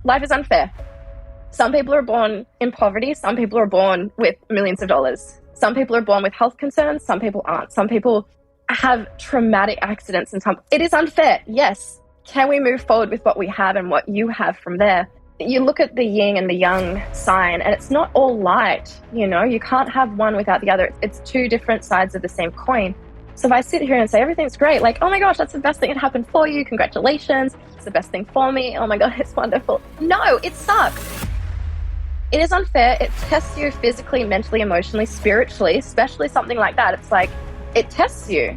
life is unfair. Some people are born in poverty. Some people are born with millions of dollars. Some people are born with health concerns. Some people aren't. Some people have traumatic accidents. And it is unfair. Yes. Can we move forward with what we have and what you have from there? You look at the yin and the yang sign, and it's not all light. You can't have one without the other. It's two different sides of the same coin. So if I sit here and say everything's great, like, oh my gosh, that's the best thing that happened for you. Congratulations. It's the best thing for me. Oh my God, it's wonderful. No, it sucks. It is unfair. It tests you physically, mentally, emotionally, spiritually, especially something like that. It's like, it tests you.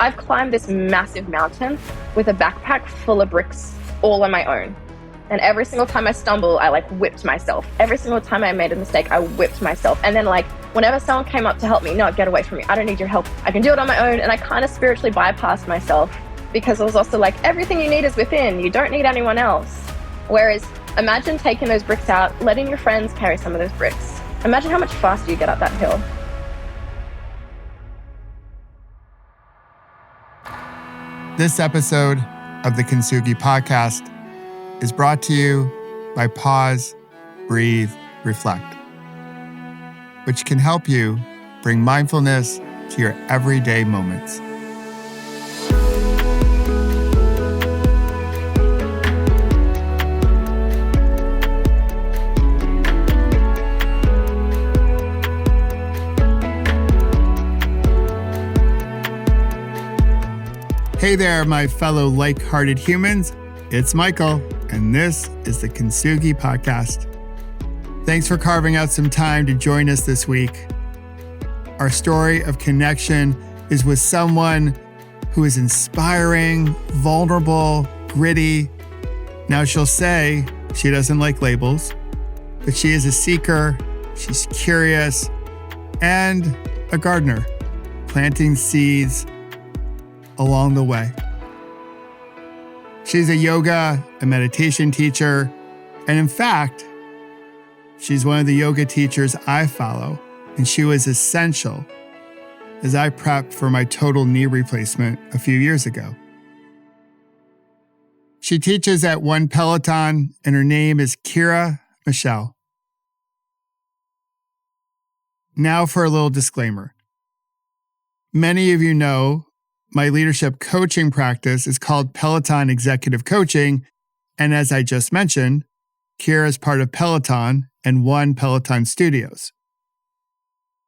I've climbed this massive mountain with a backpack full of bricks all on my own. And every single time I stumble, I whipped myself. Every single time I made a mistake, I whipped myself. And then whenever someone came up to help me, no, get away from me. I don't need your help. I can do it on my own. And I kind of spiritually bypassed myself because it was also everything you need is within. You don't need anyone else. Whereas imagine taking those bricks out, letting your friends carry some of those bricks. Imagine how much faster you get up that hill. This episode of the Kintsugi Podcast is brought to you by Pause, Breathe, Reflect, which can help you bring mindfulness to your everyday moments. Hey there, my fellow like-hearted humans. It's Michael, and this is the Kintsugi Podcast. Thanks for carving out some time to join us this week. Our story of connection is with someone who is inspiring, vulnerable, gritty. Now, she'll say she doesn't like labels, but she is a seeker, she's curious, and a gardener, planting seeds along the way. She's a yoga and meditation teacher, and in fact, she's one of the yoga teachers I follow, and she was essential as I prepped for my total knee replacement a few years ago. She teaches at One Peloton, and her name is Kirra Michel. Now for a little disclaimer. Many of you know my leadership coaching practice is called Peloton Executive Coaching, and as I just mentioned, Kirra is part of Peloton and One Peloton Studios.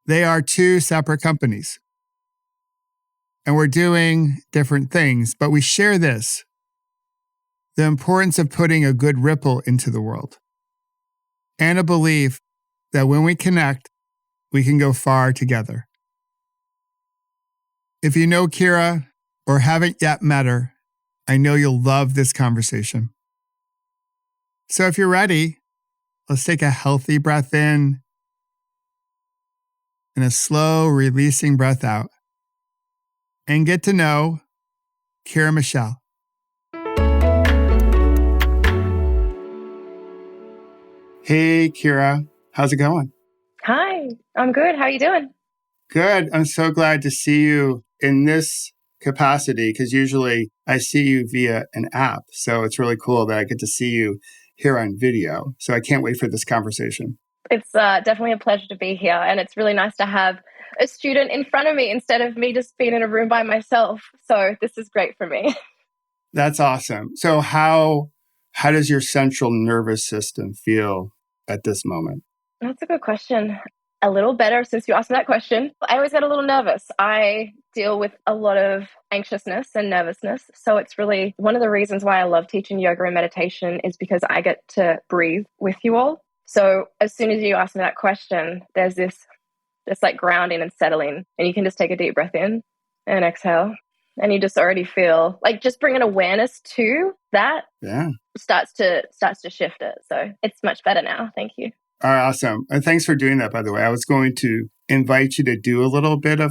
They are two separate companies, and we're doing different things, but we share this: the importance of putting a good ripple into the world, and a belief that when we connect, we can go far together. If you know Kirra or haven't yet met her, I know you'll love this conversation. So if you're ready, let's take a healthy breath in and a slow releasing breath out and get to know Kirra Michel. Hey, Kirra, how's it going? Hi, I'm good. How are you doing? Good. I'm so glad to see you in this capacity because usually I see you via an app. So it's really cool that I get to see you here on video. So I can't wait for this conversation. It's definitely a pleasure to be here. And it's really nice to have a student in front of me instead of me just being in a room by myself. So this is great for me. That's awesome. So how does your central nervous system feel at this moment? That's a good question. A little better since you asked me that question. I always get a little nervous. I deal with a lot of anxiousness and nervousness. So it's really one of the reasons why I love teaching yoga and meditation is because I get to breathe with you all. So as soon as you ask me that question, there's this grounding and settling, and you can just take a deep breath in and exhale. And you just already feel just bringing awareness to that starts to shift it. So it's much better now. Thank you. All right, awesome. And thanks for doing that, by the way. I was going to invite you to do a little bit of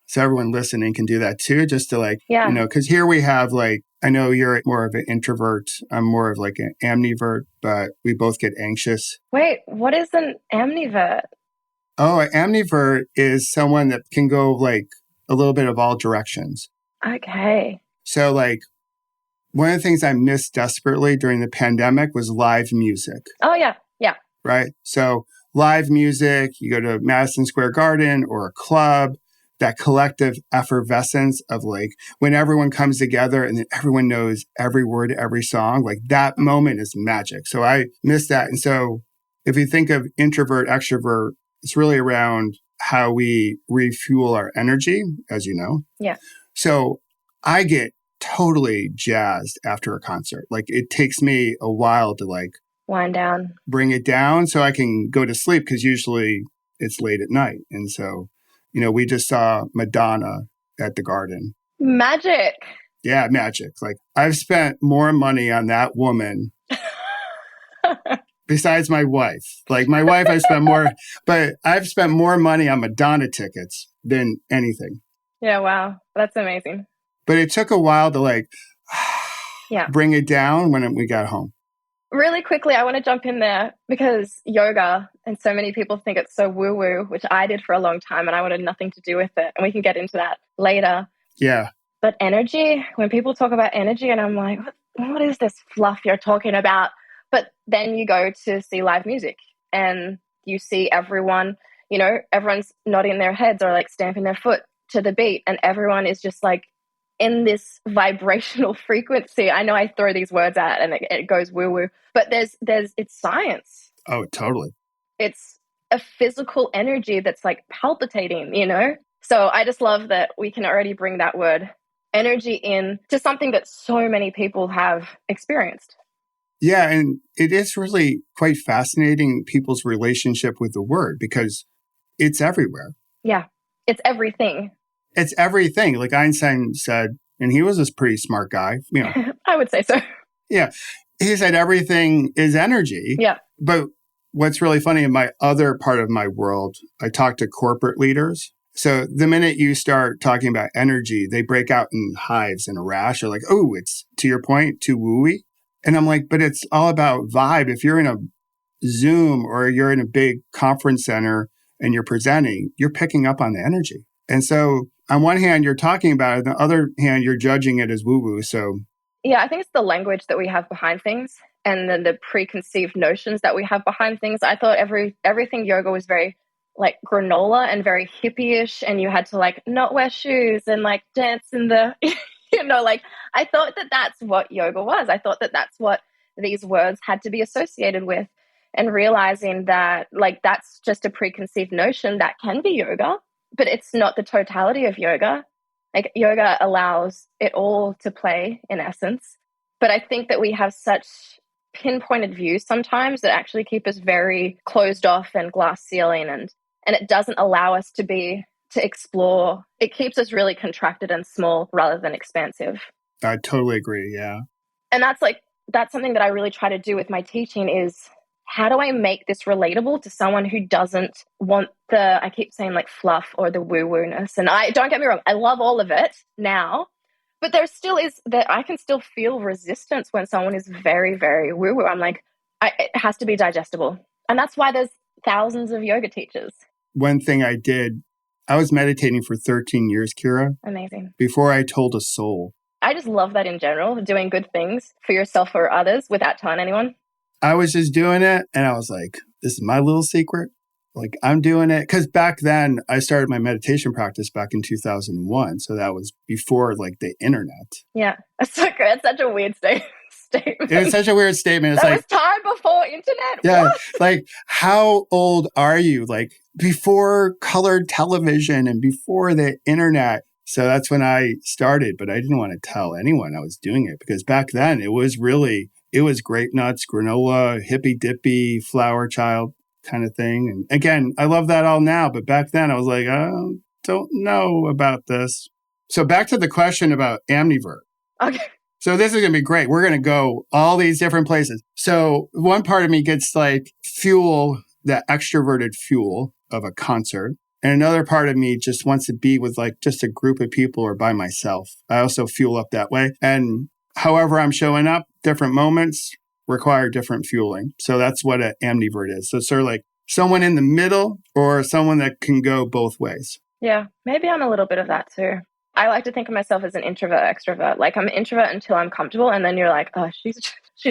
so everyone listening can do that too, just to because here we have I know you're more of an introvert. I'm more of an ambivert, but we both get anxious. Wait, what is an ambivert? Oh, an ambivert is someone that can go a little bit of all directions. Okay. So One of the things I missed desperately during the pandemic was live music. Oh, yeah. Yeah. Right? So live music, you go to Madison Square Garden or a club, that collective effervescence of like when everyone comes together and then everyone knows every word to every song, like that moment is magic. So I miss that. And so if you think of introvert, extrovert, it's really around how we refuel our energy, as you know. Yeah. So I get totally jazzed after a concert. Like it takes me a while to like wind down, bring it down so I can go to sleep because usually it's late at night. And so, you know, we just saw Madonna at the Garden. Magic. Yeah, magic. Like I've spent more money on that woman besides my wife. Like my wife, I spent more, but I've spent more money on Madonna tickets than anything. Yeah, wow. That's amazing. But it took a while to like bring it down when we got home. Really quickly, I want to jump in there because yoga, and so many people think it's so woo-woo, which I did for a long time and I wanted nothing to do with it. And we can get into that later. Yeah. But energy, when people talk about energy and I'm like, what is this fluff you're talking about? But then you go to see live music and you see everyone, you know, everyone's nodding their heads or like stamping their foot to the beat. And everyone is just like in this vibrational frequency. I know I throw these words out and it goes woo-woo, but it's science. Oh, totally. It's a physical energy that's like palpitating, you know? So I just love that we can already bring that word energy in to something that so many people have experienced. Yeah, and it is really quite fascinating people's relationship with the word because it's everywhere. Yeah, it's everything. It's everything. Like Einstein said, and he was a pretty smart guy, you know. I would say so. Yeah. He said everything is energy. Yeah. But what's really funny in my other part of my world, I talk to corporate leaders. So the minute you start talking about energy, they break out in hives and a rash. They're like, oh, it's, to your point, too wooey. And I'm like, but it's all about vibe. If you're in a Zoom or you're in a big conference center and you're presenting, you're picking up on the energy. And so on one hand, you're talking about it. On the other hand, you're judging it as woo-woo. So yeah, I think it's the language that we have behind things and then the preconceived notions that we have behind things. I thought everything yoga was very like granola and very hippie-ish, and you had to like not wear shoes and like dance in the, you know, like I thought that that's what yoga was. I thought that that's what these words had to be associated with, and realizing that like that's just a preconceived notion that can be yoga, but it's not the totality of yoga. Like yoga allows it all to play in essence. But I think that we have such pinpointed views sometimes that actually keep us very closed off and glass ceiling, and it doesn't allow us to explore. It keeps us really contracted and small rather than expansive. I totally agree. Yeah. And that's something that I really try to do with my teaching is how do I make this relatable to someone who doesn't want I keep saying like fluff or the woo-woo-ness. And don't get me wrong, I love all of it now, but there still is that I can still feel resistance when someone is very, very woo-woo. I'm like, it has to be digestible. And that's why there's thousands of yoga teachers. One thing I did, I was meditating for 13 years, Kirra. Amazing. Before I told a soul. I just love that in general, doing good things for yourself or others without telling anyone. I was just doing it and I was like, this is my little secret. Like I'm doing it. Because back then I started my meditation practice back in 2001. So that was before like the internet. Yeah. That's so great. It's such a weird statement. It's such a weird statement. It's that like, was time before internet. Yeah. What? Like how old are you? Like before colored television and before the internet. So that's when I started, but I didn't want to tell anyone I was doing it because back then it was grape nuts, granola, hippy dippy, flower child kind of thing. And again, I love that all now, but back then I was like, I don't know about this. So back to the question about amnivert. Okay. So this is going to be great. We're going to go all these different places. So one part of me gets like fuel, that extroverted fuel of a concert. And another part of me just wants to be with like just a group of people or by myself. I also fuel up that way. And however I'm showing up, different moments require different fueling. So that's what an amnivert is. So it's sort of like someone in the middle or someone that can go both ways. Yeah, maybe I'm a little bit of that too. I like to think of myself as an introvert, extrovert. Like I'm an introvert until I'm comfortable. And then you're like, oh, she's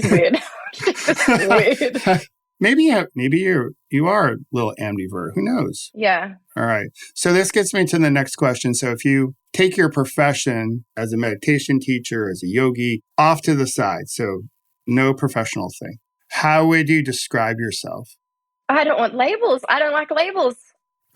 weird. She's just weird. Maybe you are a little ambivert. Who knows? Yeah. All right. So this gets me to the next question. So if you take your profession as a meditation teacher, as a yogi, off to the side, so no professional thing, how would you describe yourself? I don't want labels. I don't like labels.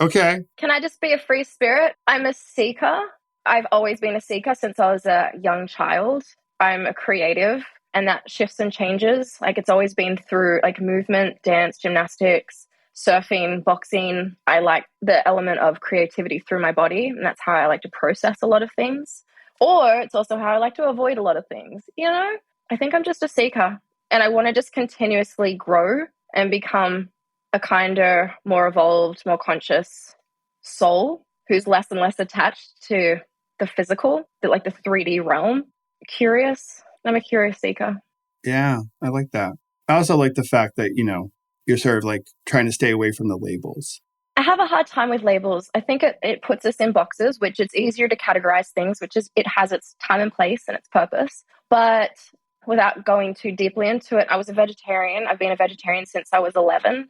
Okay. Can I just be a free spirit? I'm a seeker. I've always been a seeker since I was a young child. I'm a creative. And that shifts and changes. Like it's always been through like movement, dance, gymnastics, surfing, boxing. I like the element of creativity through my body. And that's how I like to process a lot of things. Or it's also how I like to avoid a lot of things. You know, I think I'm just a seeker. And I want to just continuously grow and become a kinder, more evolved, more conscious soul who's less and less attached to the physical, like the 3D realm. Curious. I'm a curious seeker. Yeah, I like that. I also like the fact that, you're sort of like trying to stay away from the labels. I have a hard time with labels. I think it puts us in boxes, which it's easier to categorize things, which is it has its time and place and its purpose. But without going too deeply into it, I was a vegetarian. I've been a vegetarian since I was 11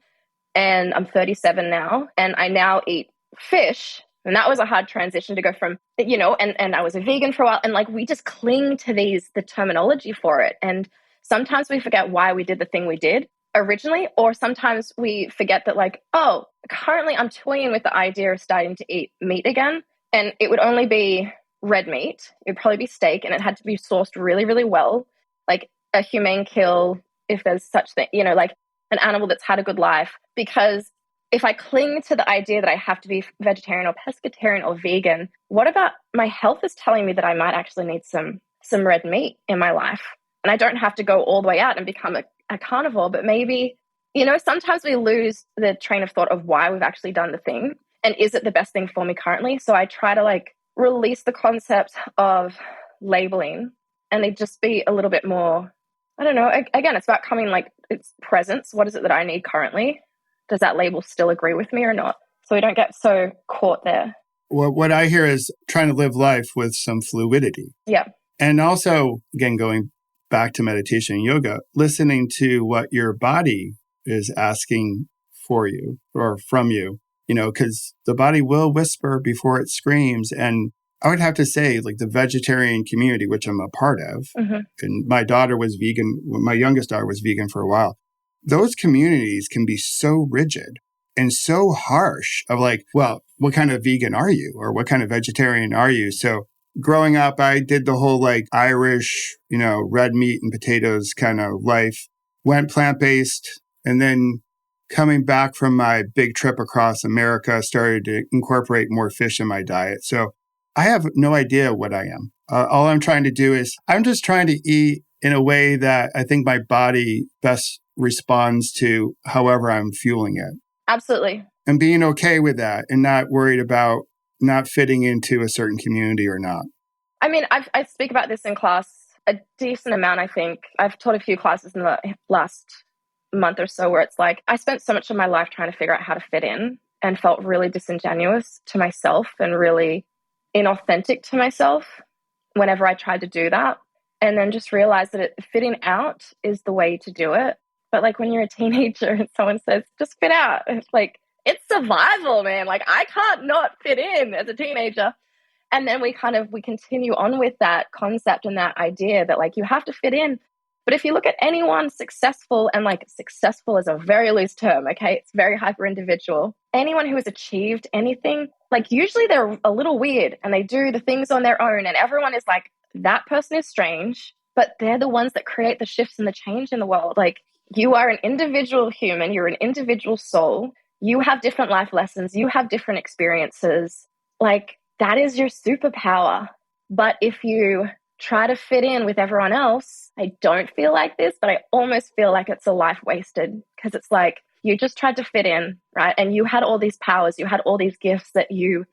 and I'm 37 now. And I now eat fish. And that was a hard transition to go from, and I was a vegan for a while. And like, we just cling to the terminology for it. And sometimes we forget why we did the thing we did originally, or sometimes we forget that like, oh, currently I'm toying with the idea of starting to eat meat again. And it would only be red meat. It would probably be steak, and it had to be sourced really, really well. Like a humane kill, if there's such thing, like an animal that's had a good life. Because if I cling to the idea that I have to be vegetarian or pescatarian or vegan, what about my health is telling me that I might actually need some red meat in my life? And I don't have to go all the way out and become a carnivore, but maybe, sometimes we lose the train of thought of why we've actually done the thing. And is it the best thing for me currently? So I try to like release the concept of labeling and they just be a little bit more, I don't know. Again, it's about coming like it's presence. What is it that I need currently? Does that label still agree with me or not? So we don't get so caught there. Well, what I hear is trying to live life with some fluidity. Yeah. And also, again, going back to meditation and yoga, listening to what your body is asking for you or from you, because the body will whisper before it screams. And I would have to say, like the vegetarian community, which I'm a part of, and my daughter was vegan, my youngest daughter was vegan for a while. Those communities can be so rigid and so harsh of like, well, what kind of vegan are you? Or what kind of vegetarian are you? So growing up, I did the whole like Irish, red meat and potatoes kind of life, went plant-based. And then coming back from my big trip across America, started to incorporate more fish in my diet. So I have no idea what I am. All I'm trying to do is I'm just trying to eat in a way that I think my body best responds to however I'm fueling it. Absolutely. And being okay with that and not worried about not fitting into a certain community or not. I mean, I speak about this in class a decent amount, I think. I've taught a few classes in the last month or so where it's like, I spent so much of my life trying to figure out how to fit in and felt really disingenuous to myself and really inauthentic to myself whenever I tried to do that. And then just realized that fitting out is the way to do it. But like when you're a teenager and someone says, just fit out, it's like, it's survival, man. Like I can't not fit in as a teenager. And then we continue on with that concept and that idea that like you have to fit in. But if you look at anyone successful, and like successful is a very loose term, okay? It's very hyper individual. Anyone who has achieved anything, like usually they're a little weird and they do the things on their own. And everyone is like, that person is strange, but they're the ones that create the shifts and the change in the world. Like you are an individual human, you're an individual soul. You have different life lessons. You have different experiences. Like that is your superpower. But if you try to fit in with everyone else, I don't feel like this, but I almost feel like it's a life wasted because it's like you just tried to fit in, right? And you had all these powers, you had all these gifts that you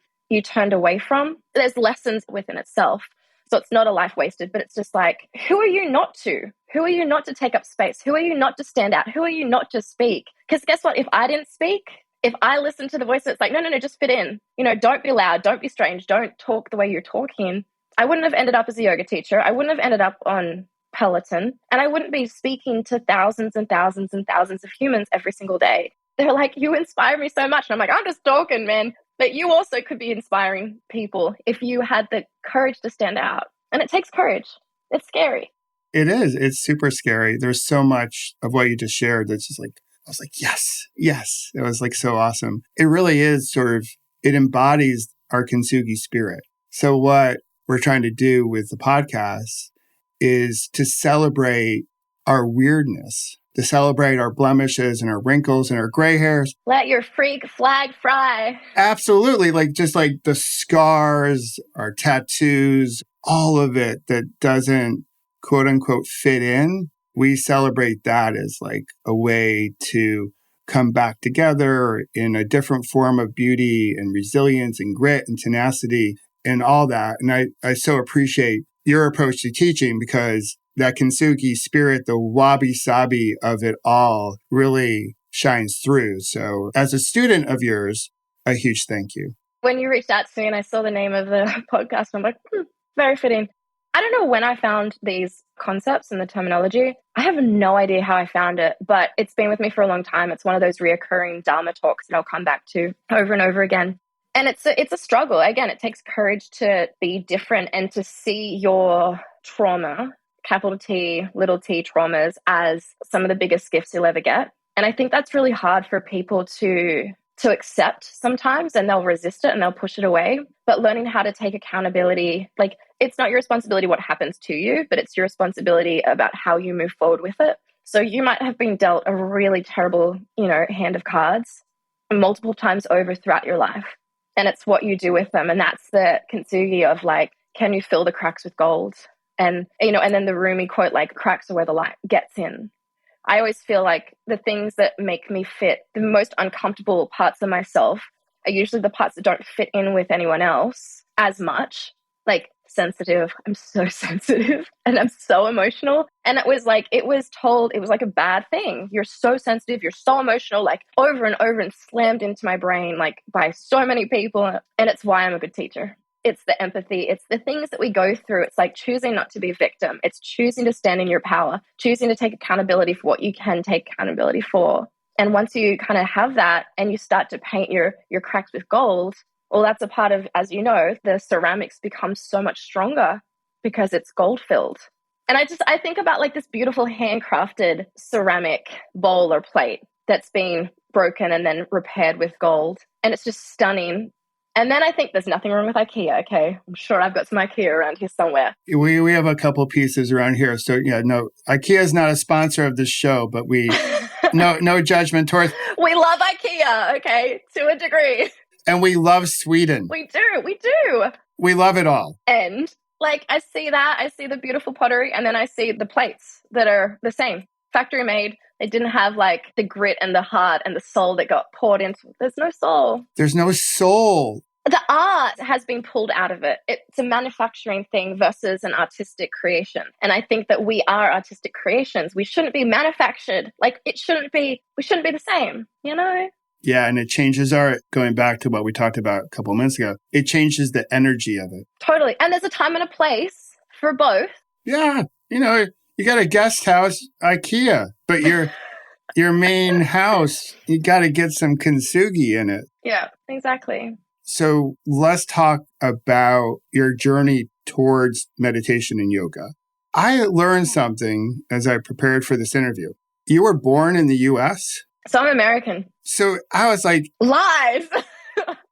turned away from. There's lessons within itself. So it's not a life wasted, but it's just like, who are you not to? Who are you not to take up space? Who are you not to stand out? Who are you not to speak? Because guess what? If I didn't speak, if I listen to the voice that's like, no, just fit in. Don't be loud, don't be strange, don't talk the way you're talking. I wouldn't have ended up as a yoga teacher. I wouldn't have ended up on Peloton. And I wouldn't be speaking to thousands and thousands and thousands of humans every single day. They're like, you inspire me so much. And I'm like, I'm just talking, man. But you also could be inspiring people if you had the courage to stand out. And it takes courage. It's scary. It is. It's super scary. There's so much of what you just shared that's just like, I was like, yes. It was like so awesome. It really is it embodies our Kintsugi spirit. So what we're trying to do with the podcast is to celebrate our weirdness, to celebrate our blemishes and our wrinkles and our gray hairs. Let your freak flag fly. Absolutely. Just like the scars, our tattoos, all of it that doesn't quote unquote fit in. We celebrate that as like a way to come back together in a different form of beauty and resilience and grit and tenacity and all that. And I so appreciate your approach to teaching, because that Kintsugi spirit, the wabi-sabi of it all, really shines through. So as a student of yours, a huge thank you. When you reached out to me and I saw the name of the podcast, I'm like, very fitting. I don't know when I found these concepts and the terminology. I have no idea how I found it, but it's been with me for a long time. It's one of those reoccurring Dharma talks that I'll come back to over and over again. And it's a struggle. Again, it takes courage to be different and to see your trauma, capital T, little t traumas, as some of the biggest gifts you'll ever get. And I think that's really hard for people to accept sometimes, and they'll resist it and they'll push it away. But learning how to take accountability, like, it's not your responsibility what happens to you, but it's your responsibility about how you move forward with it. So you might have been dealt a really terrible, hand of cards multiple times over throughout your life. And it's what you do with them. And that's the Kintsugi of like, can you fill the cracks with gold? And, and then the Rumi quote, like, cracks are where the light gets in. I always feel like the things that make me fit, the most uncomfortable parts of myself, are usually the parts that don't fit in with anyone else as much. Like, sensitive. I'm so sensitive and I'm so emotional. And it was like a bad thing. You're so sensitive. You're so emotional, like over and over, and slammed into my brain, like by so many people. And it's why I'm a good teacher. It's the empathy. It's the things that we go through. It's like choosing not to be a victim. It's choosing to stand in your power, choosing to take accountability for what you can take accountability for. And once you kind of have that and you start to paint your cracks with gold, well, that's a part of, as you know, the ceramics become so much stronger because it's gold filled. And I think about like this beautiful handcrafted ceramic bowl or plate that's been broken and then repaired with gold. And it's just stunning. And then I think there's nothing wrong with IKEA. Okay, I'm sure I've got some IKEA around here somewhere. We have a couple pieces around here. So no, IKEA is not a sponsor of this show, but we no judgment towards. We love IKEA, okay, to a degree. And we love Sweden. We do. We love it all. And like, I see the beautiful pottery, and then I see the plates that are the same, factory made. They didn't have like the grit and the heart and the soul that got poured into. There's no soul. There's no soul. The art has been pulled out of it. It's a manufacturing thing versus an artistic creation. And I think that we are artistic creations. We shouldn't be manufactured. Like, we shouldn't be the same, Yeah, and it changes going back to what we talked about a couple of minutes ago, it changes the energy of it. Totally. And there's a time and a place for both. Yeah. You got a guest house, IKEA, but your main house, you got to get some Kintsugi in it. Yeah, exactly. So let's talk about your journey towards meditation and yoga. I learned something as I prepared for this interview. You were born in the U.S.? So I'm American. So I was like, lies.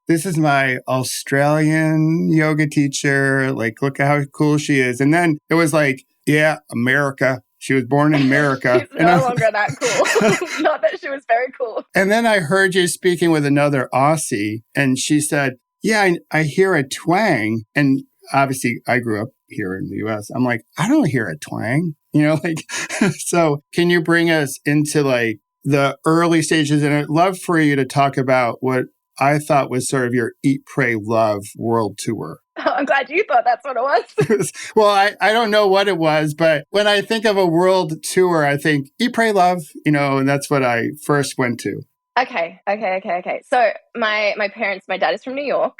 This is my Australian yoga teacher. Like, look at how cool she is. And then it was like, yeah, America. She was born in America. She's no longer that cool. Not that she was very cool. And then I heard you speaking with another Aussie, and she said, yeah, I hear a twang. And obviously I grew up here in the US. I'm like, I don't hear a twang, so can you bring us into like the early stages? And I'd love for you to talk about what I thought was sort of your Eat, Pray, Love world tour. Oh, I'm glad you thought that's what it was. Well, I don't know what it was, but when I think of a world tour, I think Eat, Pray, Love, and that's what I first went to. Okay. So my parents, my dad is from New York.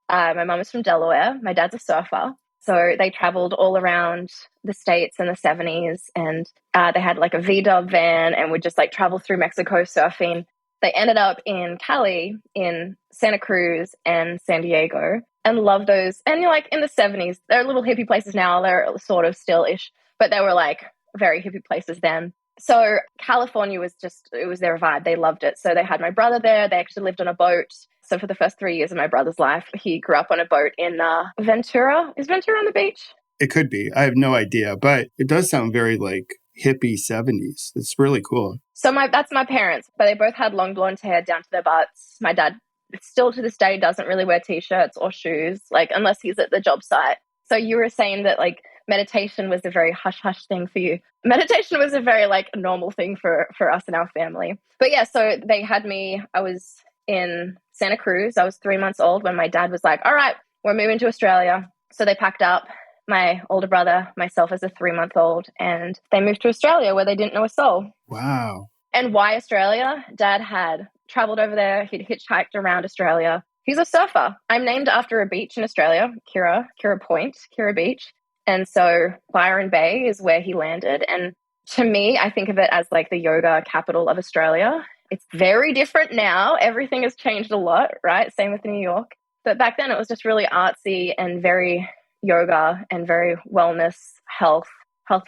My mum is from Delaware. My dad's a surfer. So they traveled all around the States in the 70s, and they had like a VW van and would just like travel through Mexico surfing. They ended up in Cali, in Santa Cruz and San Diego, and love those. And you're like in the 70s, they're little hippie places now. They're sort of still-ish, but they were like very hippie places then. So California was just, it was their vibe. They loved it. So they had my brother there. They actually lived on a boat. So for the first 3 years of my brother's life, he grew up on a boat in Ventura. Is Ventura on the beach? It could be. I have no idea, but it does sound very like hippie 70s. It's really cool. So that's my parents, but they both had long blonde hair down to their butts. My dad still to this day doesn't really wear t-shirts or shoes, like unless he's at the job site. So you were saying that like meditation was a very hush-hush thing for you. Meditation was a very like normal thing for us in our family. But yeah, so they had me, I was in Santa Cruz. I was 3 months old when my dad was like, all right, we're moving to Australia. So they packed up my older brother, myself as a 3-month-old, and they moved to Australia where they didn't know a soul. Wow. And why Australia? Dad had traveled over there. He'd hitchhiked around Australia. He's a surfer. I'm named after a beach in Australia, Kirra Point, Kirra Beach. And so Byron Bay is where he landed. And to me, I think of it as like the yoga capital of Australia. It's very different now. Everything has changed a lot, right? Same with New York. But back then it was just really artsy and very yoga and very wellness, health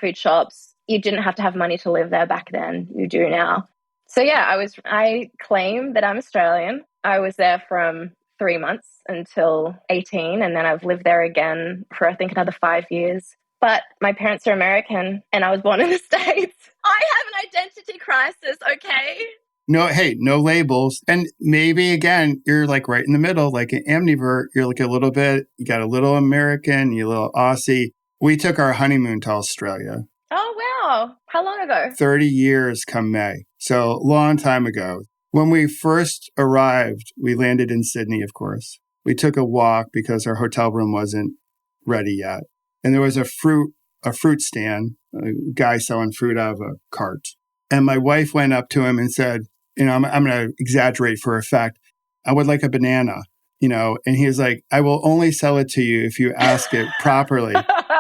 food shops. You didn't have to have money to live there back then. You do now. So yeah, I claim that I'm Australian. I was there from 3 months until 18, and then I've lived there again for I think another 5 years. But my parents are American and I was born in the States. I have an identity crisis, okay? No, hey, no labels. And maybe again, you're like right in the middle, like an ambivert. You're like a little bit, you got a little American, you a little Aussie. We took our honeymoon to Australia. Oh, wow. How long ago? 30 years come May. So a long time ago. When we first arrived, we landed in Sydney, of course. We took a walk because our hotel room wasn't ready yet. And there was a fruit stand, a guy selling fruit out of a cart. And my wife went up to him and said, I'm going to exaggerate for effect, I would like a banana, and he was like, I will only sell it to you if you ask it properly.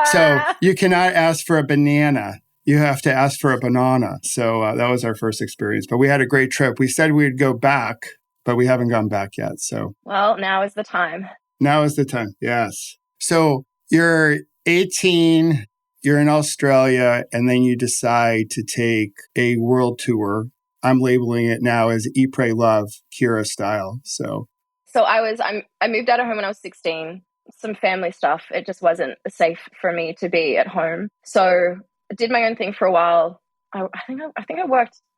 So you cannot ask for a banana. You have to ask for a banana. So that was our first experience. But we had a great trip. We said we'd go back, but we haven't gone back yet. So, well, now is the time. Now is the time. Yes. So you're 18, you're in Australia, and then you decide to take a world tour. I'm labeling it now as Eat, Pray, Love, Kirra style. So I moved out of home when I was 16. Some family stuff. It just wasn't safe for me to be at home. So I did my own thing for a while. I think I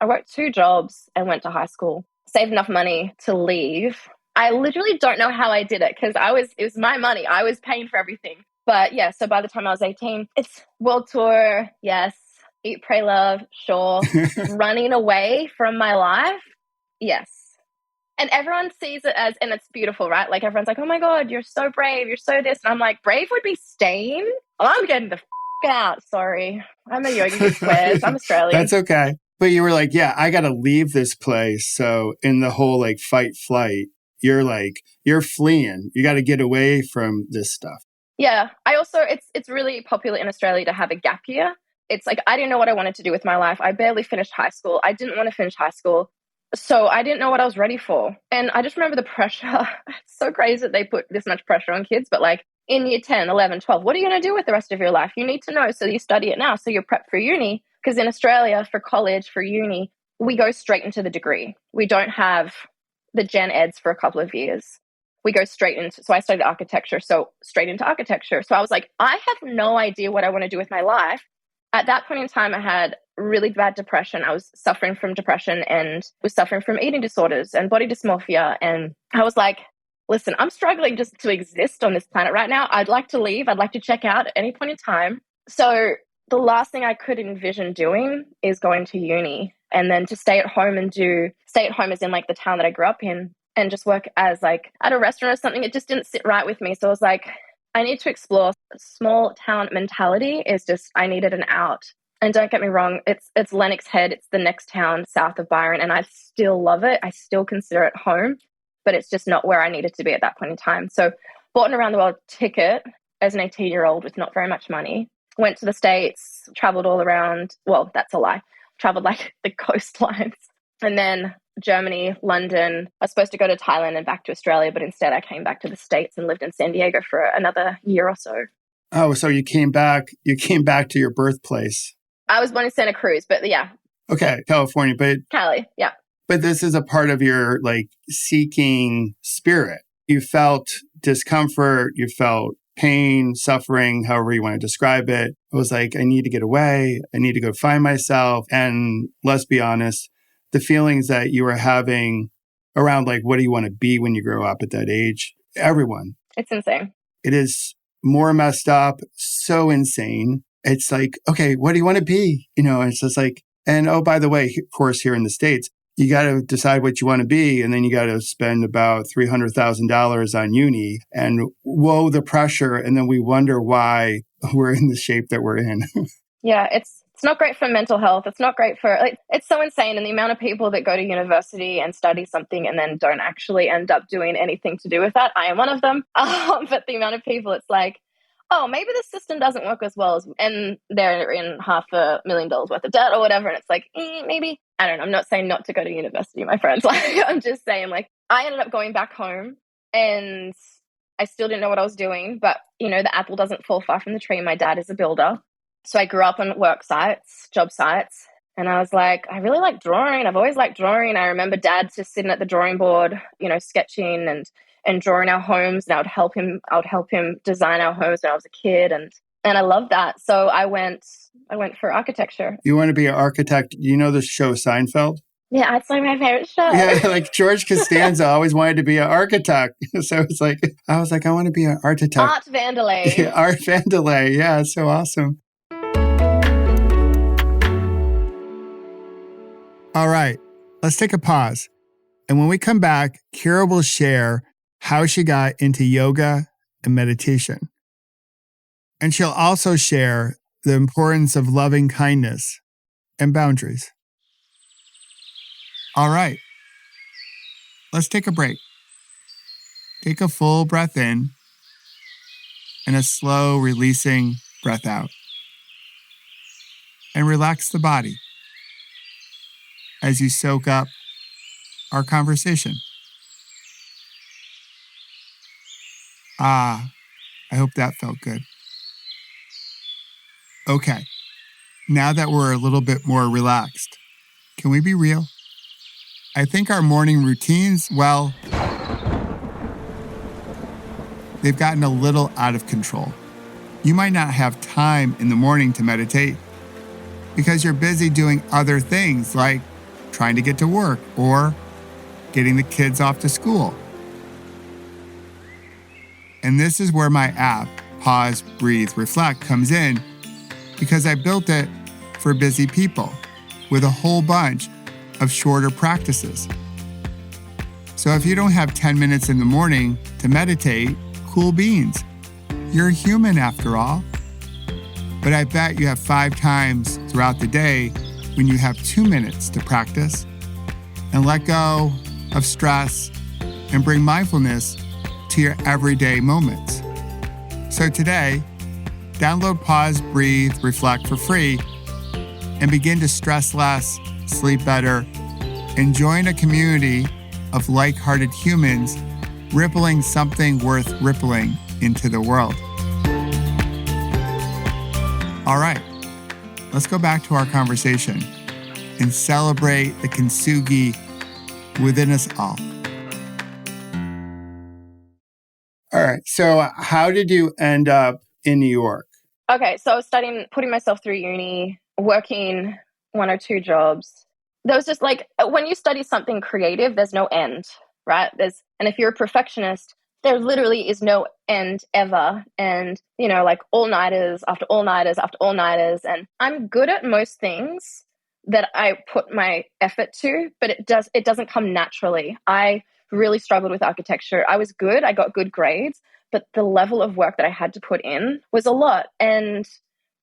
worked 2 jobs and went to high school. Saved enough money to leave. I literally don't know how I did it because it was my money. I was paying for everything. But yeah, so by the time I was 18, it's world tour. Yes. Eat, Pray, Love. Sure. Running away from my life. Yes. And everyone sees it as, and it's beautiful, right? Like everyone's like, oh my God, you're so brave. You're so this. And I'm like, brave would be staying. I'm getting the out. Sorry. I'm a yogi squares. I'm Australian. That's okay. But you were like, yeah, I got to leave this place. So in the whole like fight flight, you're fleeing. You got to get away from this stuff. Yeah. I also, it's really popular in Australia to have a gap year. It's like, I didn't know what I wanted to do with my life. I barely finished high school. I didn't want to finish high school. So I didn't know what I was ready for. And I just remember the pressure. It's so crazy that they put this much pressure on kids. But like in year 10, 11, 12, what are you going to do with the rest of your life? You need to know. So you study it now. So you're prepped for uni. Because in Australia, for college, for uni, we go straight into the degree. We don't have the gen eds for a couple of years. We go straight into, so I studied architecture. So straight into architecture. So I was like, I have no idea what I want to do with my life. At that point in time, I had really bad depression. I was suffering from depression and was suffering from eating disorders and body dysmorphia. And I was like, listen, I'm struggling just to exist on this planet right now. I'd like to leave. I'd like to check out at any point in time. So the last thing I could envision doing is going to uni and then to stay at home as in like the town that I grew up in and just work as like at a restaurant or something. It just didn't sit right with me. So I was like, I need to explore. Small town mentality is just, I needed an out. And don't get me wrong, it's Lennox Head. It's the next town south of Byron, and I still love it. I still consider it home, but it's just not where I needed to be at that point in time. So bought an around the world ticket as an 18-year-old with not very much money. Went to the States, traveled all around. Well, that's a lie. Traveled like the coastlines. And then Germany, London. I was supposed to go to Thailand and back to Australia, but instead I came back to the States and lived in San Diego for another year or so. Oh, so you came back to your birthplace. I was born in Santa Cruz, but yeah. Okay, California, but Cali, yeah. But this is a part of your like seeking spirit. You felt discomfort, you felt pain, suffering, however you want to describe it. It was like, I need to get away. I need to go find myself. And let's be honest, the feelings that you were having around like, what do you want to be when you grow up at that age? Everyone. It's insane. It is more messed up, so insane. It's like, okay, what do you want to be? You know, it's just like, and oh, by the way, of course, here in the States, you got to decide what you want to be. And then you got to spend about $300,000 on uni, and whoa, the pressure. And then we wonder why we're in the shape that we're in. Yeah, it's not great for mental health. It's not great for, like, it's so insane. And the amount of people that go to university and study something and then don't actually end up doing anything to do with that. I am one of them. But the amount of people, it's like, oh, maybe the system doesn't work as well as, and they're in $500,000 worth of debt or whatever. And it's like, maybe, I don't know. I'm not saying not to go to university, my friends. Like, I'm just saying, like, I ended up going back home and I still didn't know what I was doing. But, you know, the apple doesn't fall far from the tree. My dad is a builder. So I grew up on work sites, job sites. And I was like, I really like drawing. I've always liked drawing. I remember Dad just sitting at the drawing board, you know, sketching and drawing our homes. And I would help him design our homes when I was a kid. And I loved that. So I went for architecture. You want to be an architect. You know the show Seinfeld? Yeah, it's like my favorite show. Yeah, like George Costanza always wanted to be an architect. So it's like, I was like, I want to be an architect. Art Vandelay. Yeah, Art Vandelay. Yeah, it's so awesome. All right, let's take a pause. And when we come back, Kirra will share how she got into yoga and meditation. And she'll also share the importance of loving kindness and boundaries. All right, let's take a break. Take a full breath in and a slow releasing breath out. And relax the body as you soak up our conversation. I hope that felt good. Okay, now that we're a little bit more relaxed, can we be real? I think our morning routines, well, they've gotten a little out of control. You might not have time in the morning to meditate because you're busy doing other things like trying to get to work or getting the kids off to school. And this is where my app, Pause, Breathe, Reflect, comes in because I built it for busy people with a whole bunch of shorter practices. So if you don't have 10 minutes in the morning to meditate, cool beans. You're human after all. But I bet you have 5 times throughout the day when you have 2 minutes to practice and let go of stress and bring mindfulness to your everyday moments. So today, download Pause, Breathe, Reflect for free and begin to stress less, sleep better, and join a community of like-hearted humans rippling something worth rippling into the world. All right, let's go back to our conversation and celebrate the Kintsugi within us all. All right, so how did you end up in New York? Okay, so I was studying, putting myself through uni, working 1 or 2 jobs. There was just like, when you study something creative, there's no end, right? And if you're a perfectionist, there literally is no end ever. And, you know, like all-nighters after all-nighters after all-nighters. And I'm good at most things that I put my effort to, but it doesn't come naturally. I really struggled with architecture. I was good. I got good grades, but the level of work that I had to put in was a lot. And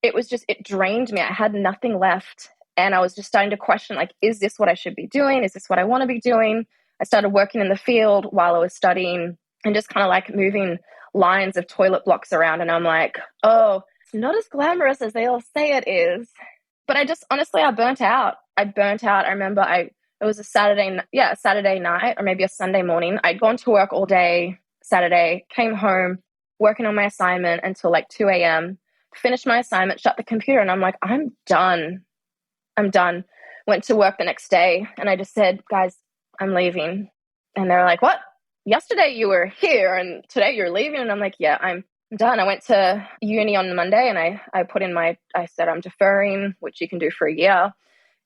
it drained me. I had nothing left. And I was just starting to question, like, is this what I should be doing? Is this what I want to be doing? I started working in the field while I was studying and just kind of like moving lines of toilet blocks around. And I'm like, oh, it's not as glamorous as they all say it is. But I just, honestly, I burnt out. I remember it was a Saturday night or maybe a Sunday morning. I'd gone to work all day Saturday, came home, working on my assignment until like 2 a.m., finished my assignment, shut the computer, and I'm like, I'm done. Went to work the next day and I just said, guys, I'm leaving. And they're like, what? Yesterday you were here and today you're leaving? And I'm like, yeah, I'm done. I went to uni on Monday and I put in I said I'm deferring, which you can do for a year.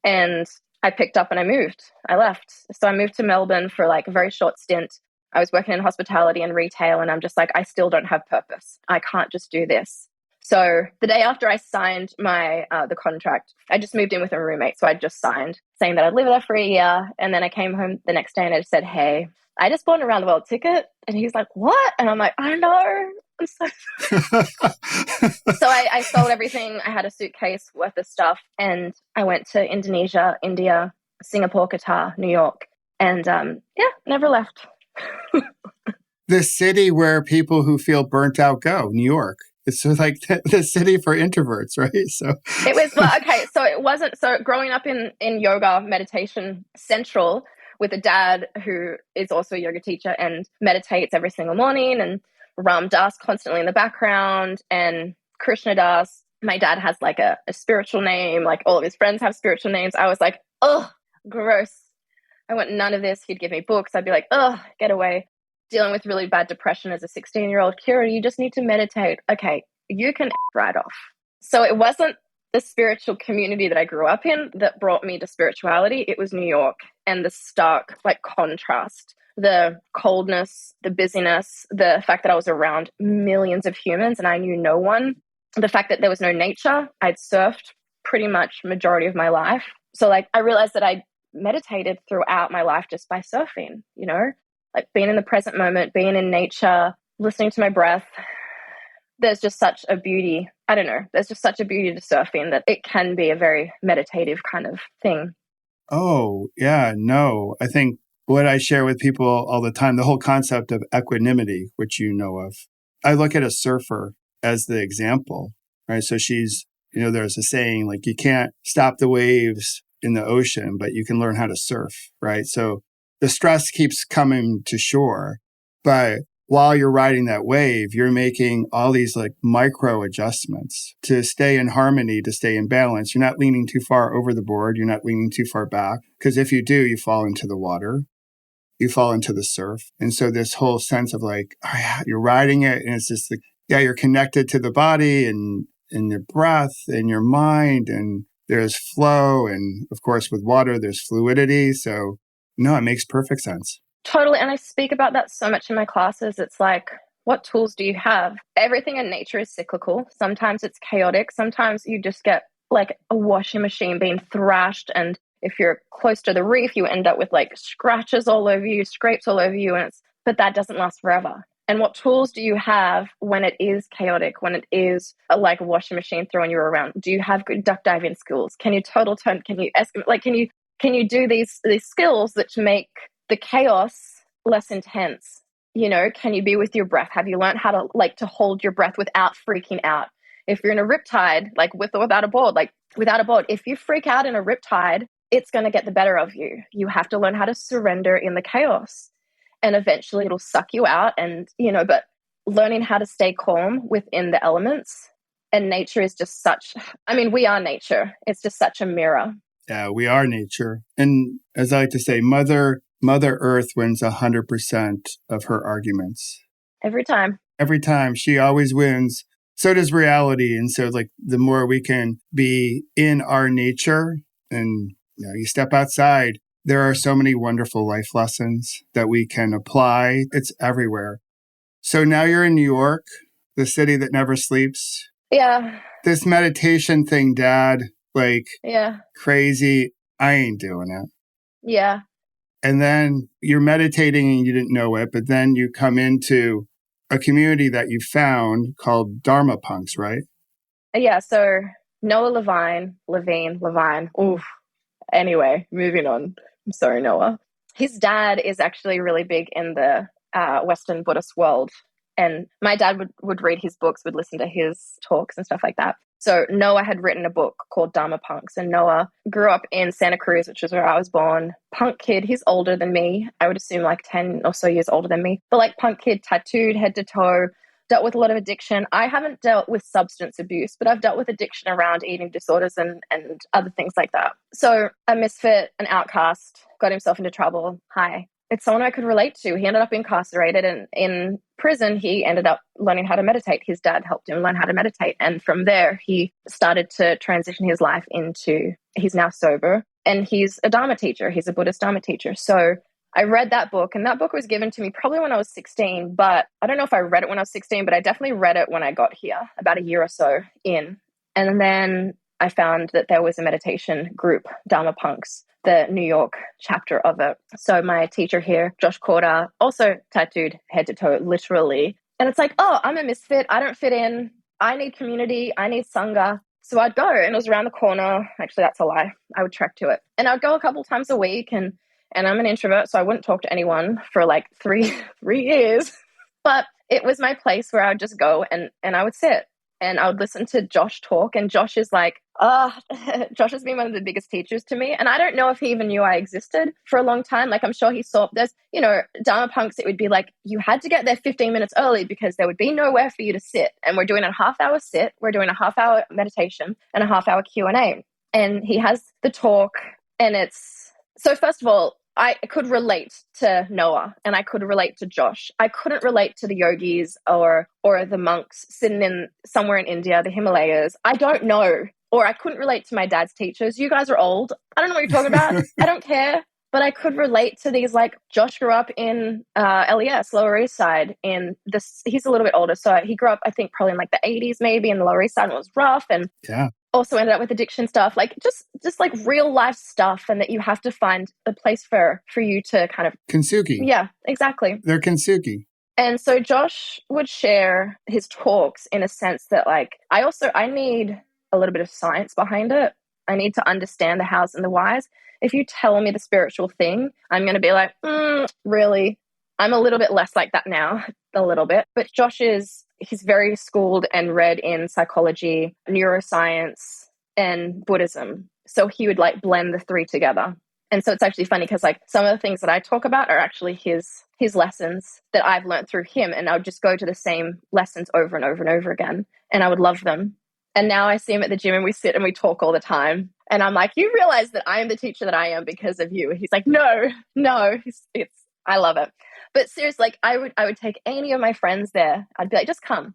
And I picked up and I moved. I left. So I moved to Melbourne for like a very short stint. I was working in hospitality and retail and I'm just like, I still don't have purpose. I can't just do this. So the day after I signed the contract, I just moved in with a roommate. So I just signed saying that I'd live there for a year. And then I came home the next day and I just said, hey, I just bought an around the world ticket. And he's like, what? And I'm like, I know. I'm so So I sold everything. I had a suitcase worth of stuff. And I went to Indonesia, India, Singapore, Qatar, New York. And never left. The city where people who feel burnt out go, New York. It's like the city for introverts, right? So it was, so it wasn't, so growing up in yoga, meditation central with a dad who is also a yoga teacher and meditates every single morning, and Ram Das constantly in the background, and Krishna Das. My dad has like a spiritual name, like all of his friends have spiritual names. I was like, oh, gross. I want none of this. He'd give me books. I'd be like, oh, get away. Dealing with really bad depression as a 16-year-old. Kirra, you just need to meditate. Okay, you can right off. So it wasn't the spiritual community that I grew up in that brought me to spirituality. It was New York and the stark like contrast, the coldness, the busyness, the fact that I was around millions of humans and I knew no one, the fact that there was no nature. I'd surfed pretty much majority of my life. So like I realized that I meditated throughout my life just by surfing, you know? Like being in the present moment, being in nature, listening to my breath. There's just such a beauty. I don't know. There's just such a beauty to surfing that it can be a very meditative kind of thing. Oh, yeah, no. I think what I share with people all the time, the whole concept of equanimity, which you know of. I look at a surfer as the example, right? So she's, there's a saying like you can't stop the waves in the ocean, but you can learn how to surf, right? So the stress keeps coming to shore, but while you're riding that wave, you're making all these like micro adjustments to stay in harmony, to stay in balance. You're not leaning too far over the board. You're not leaning too far back. Because if you do, you fall into the water, you fall into the surf. And so this whole sense of like, oh yeah, you're riding it. And it's just like, yeah, you're connected to the body and your breath and your mind. And there's flow. And of course, with water, there's fluidity. So no, it makes perfect sense. Totally. And I speak about that so much in my classes. It's like, what tools do you have? Everything in nature is cyclical. Sometimes it's chaotic. Sometimes you just get like a washing machine being thrashed. And if you're close to the reef, you end up with like scratches all over you, scrapes all over you. But that doesn't last forever. And what tools do you have when it is chaotic, when it is like a washing machine throwing you around? Do you have good duck diving skills? Can you total turn? Can you estimate? Like, can you do these skills that make the chaos less intense? Can you be with your breath? Have you learned how to hold your breath without freaking out? If you're in a riptide, like with or without a board, if you freak out in a riptide, it's going to get the better of you. You have to learn how to surrender in the chaos, and eventually it'll suck you out. And, but learning how to stay calm within the elements, and nature is just we are nature. It's just such a mirror. Yeah, we are nature. And as I like to say, Mother Earth wins 100% of her arguments. Every time. Every time. She always wins. So does reality. And so like the more we can be in our nature and you step outside, there are so many wonderful life lessons that we can apply. It's everywhere. So now you're in New York, the city that never sleeps. Yeah. This meditation thing, Dad, yeah, crazy. I ain't doing it. Yeah. And then you're meditating and you didn't know it, but then you come into a community that you found called Dharma Punks, right? Yeah, so Noah Levine. Oof. Anyway, moving on. I'm sorry, Noah. His dad is actually really big in the Western Buddhist world. And my dad would read his books, would listen to his talks and stuff like that. So Noah had written a book called Dharma Punks. And Noah grew up in Santa Cruz, which is where I was born. Punk kid. He's older than me. I would assume like 10 or so years older than me. But like punk kid, tattooed head to toe, dealt with a lot of addiction. I haven't dealt with substance abuse, but I've dealt with addiction around eating disorders and other things like that. So a misfit, an outcast, got himself into trouble. Hi. It's someone I could relate to. He ended up incarcerated, and in prison, he ended up learning how to meditate. His dad helped him learn how to meditate. And from there, he started to transition his life into, he's now sober, and he's a Dharma teacher. He's a Buddhist Dharma teacher. So I read that book, and that book was given to me probably when I was 16, but I don't know if I read it when I was 16, but I definitely read it when I got here, about a year or so in. And then I found that there was a meditation group, Dharma Punks, the New York chapter of it. So my teacher here, Josh Corder, also tattooed head to toe, literally. And it's like, oh, I'm a misfit. I don't fit in. I need community. I need Sangha. So I'd go, and it was around the corner. Actually, that's a lie. I would trek to it. And I'd go a couple times a week, and I'm an introvert, so I wouldn't talk to anyone for like three years. But it was my place where I would just go and I would sit. And I would listen to Josh talk, and Josh is like, Josh has been one of the biggest teachers to me. And I don't know if he even knew I existed for a long time. Like, I'm sure he saw, there's, Dharma Punks, it would be like, you had to get there 15 minutes early because there would be nowhere for you to sit. And we're doing a half-hour sit, we're doing a half-hour meditation and a half-hour Q&A. And he has the talk, and it's, so first of all, I could relate to Noah, and I could relate to Josh. I couldn't relate to the yogis or the monks sitting in somewhere in India, the Himalayas. I don't know. Or I couldn't relate to my dad's teachers. You guys are old. I don't know what you're talking about. I don't care. But I could relate to these, like, Josh grew up in LES, Lower East Side. He's a little bit older. So he grew up, I think, probably in like the 80s, maybe, in the Lower East Side, and it was rough. And yeah. Also ended up with addiction stuff, like just like real life stuff, and that you have to find a place for you to kind of... Kintsugi. Yeah, exactly. They're Kintsugi. And so Josh would share his talks in a sense that, like, I need a little bit of science behind it. I need to understand the hows and the whys. If you tell me the spiritual thing, I'm going to be like, really? I'm a little bit less like that now, a little bit. But he's very schooled and read in psychology, neuroscience, and Buddhism. So he would like blend the three together. And so it's actually funny because like some of the things that I talk about are actually his lessons that I've learned through him. And I would just go to the same lessons over and over and over again. And I would love them. And now I see him at the gym, and we sit and we talk all the time. And I'm like, you realize that I am the teacher that I am because of you. He's like, no, I love it. But seriously, like I would take any of my friends there. I'd be like, just come.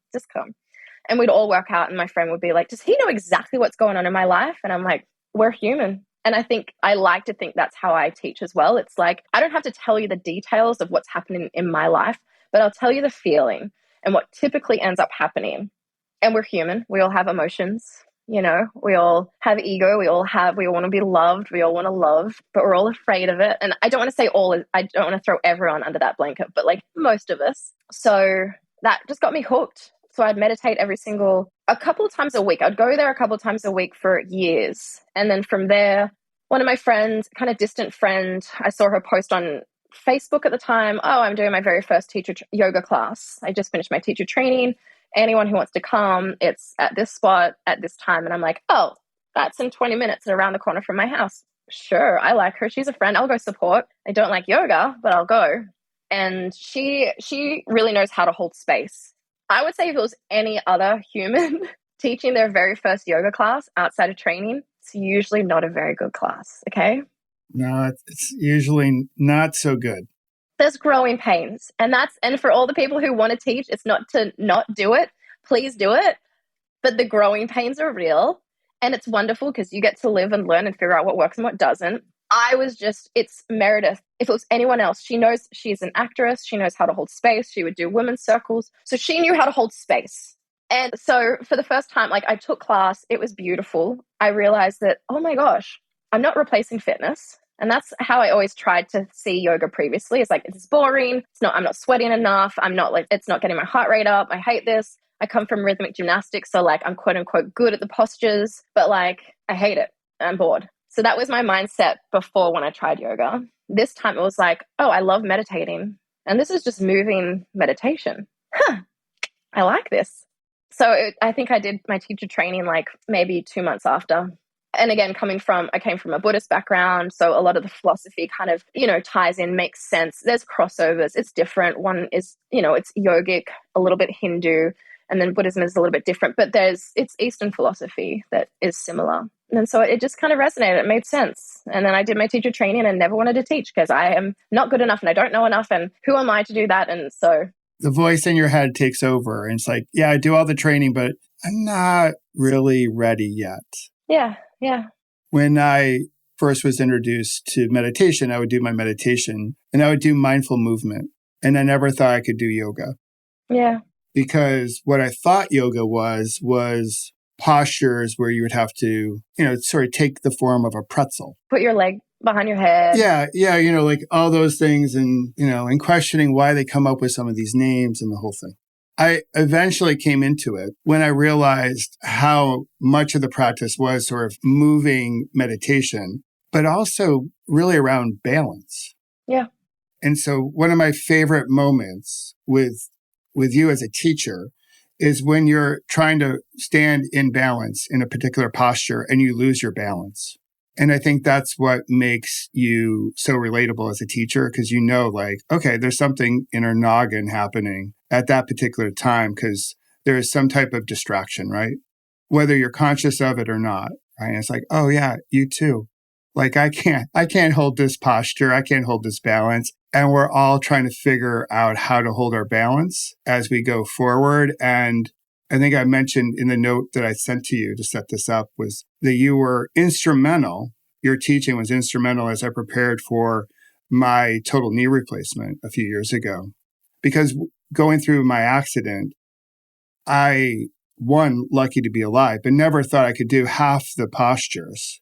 And we'd all work out, and my friend would be like, does he know exactly what's going on in my life? And I'm like, we're human. And I like to think that's how I teach as well. It's like, I don't have to tell you the details of what's happening in my life, but I'll tell you the feeling and what typically ends up happening. And we're human. We all have emotions. We all have ego. We all want to be loved. We all want to love, but we're all afraid of it. And I don't want to say I don't want to throw everyone under that blanket, but like most of us. So that just got me hooked. So I'd meditate a couple of times a week. I'd go there a couple of times a week for years. And then from there, one of my friends, kind of distant friend, I saw her post on Facebook at the time, I'm doing my very first teacher yoga class. I just finished my teacher training. Anyone who wants to come, it's at this spot at this time. And I'm like, that's in 20 minutes and around the corner from my house. Sure, I like her. She's a friend. I'll go support. I don't like yoga, but I'll go. And she really knows how to hold space. I would say if it was any other human teaching their very first yoga class outside of training, it's usually not a very good class, okay? No, it's usually not so good. There's growing pains. And for all the people who want to teach, it's not to not do it. Please do it. But the growing pains are real. And it's wonderful because you get to live and learn and figure out what works and what doesn't. It's Meredith. If it was anyone else, she knows she's an actress. She knows how to hold space. She would do women's circles. So she knew how to hold space. And so for the first time, like I took class, it was beautiful. I realized that, oh my gosh, I'm not replacing fitness. And that's how I always tried to see yoga previously. It's like, it's boring. I'm not sweating enough. It's not getting my heart rate up. I hate this. I come from rhythmic gymnastics. So like I'm quote unquote good at the postures, but like I hate it. I'm bored. So that was my mindset before when I tried yoga. This time it was like, oh, I love meditating. And this is just moving meditation. I like this. So I think I did my teacher training like maybe 2 months after. And again, I came from a Buddhist background. So a lot of the philosophy kind of, ties in, makes sense. There's crossovers. It's different. One is, it's yogic, a little bit Hindu, and then Buddhism is a little bit different. But it's Eastern philosophy that is similar. And so it just kind of resonated. It made sense. And then I did my teacher training and never wanted to teach because I am not good enough and I don't know enough. And who am I to do that? And so the voice in your head takes over and it's like, yeah, I do all the training, but I'm not really ready yet. Yeah. When I first was introduced to meditation, I would do my meditation and I would do mindful movement. And I never thought I could do yoga. Yeah. Because what I thought yoga was postures where you would have to, sort of take the form of a pretzel. Put your leg behind your head. Yeah, like all those things and, and questioning why they come up with some of these names and the whole thing. I eventually came into it when I realized how much of the practice was sort of moving meditation, but also really around balance. Yeah. And so one of my favorite moments with you as a teacher is when you're trying to stand in balance in a particular posture and you lose your balance. And I think that's what makes you so relatable as a teacher, because like, okay, there's something in our noggin happening at that particular time because there is some type of distraction, right? Whether you're conscious of it or not, right? And it's like, oh yeah, you too. Like I can't hold this posture. I can't hold this balance. And we're all trying to figure out how to hold our balance as we go forward. And I think I mentioned in the note that I sent to you to set this up was that you were instrumental. Your teaching was instrumental as I prepared for my total knee replacement a few years ago. Because going through my accident, lucky to be alive, but never thought I could do half the postures.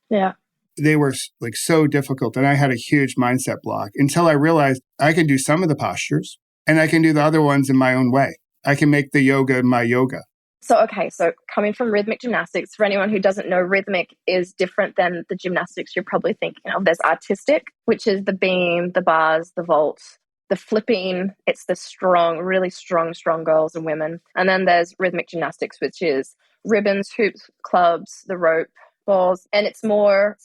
Yeah. They were like so difficult. And I had a huge mindset block until I realized I can do some of the postures and I can do the other ones in my own way. I can make the yoga my yoga. So coming from rhythmic gymnastics, for anyone who doesn't know, rhythmic is different than the gymnastics you're probably thinking of. There's artistic, which is the beam, the bars, the vault, the flipping. It's the strong, really strong girls and women. And then there's rhythmic gymnastics, which is ribbons, hoops, clubs, the rope, balls, and it's more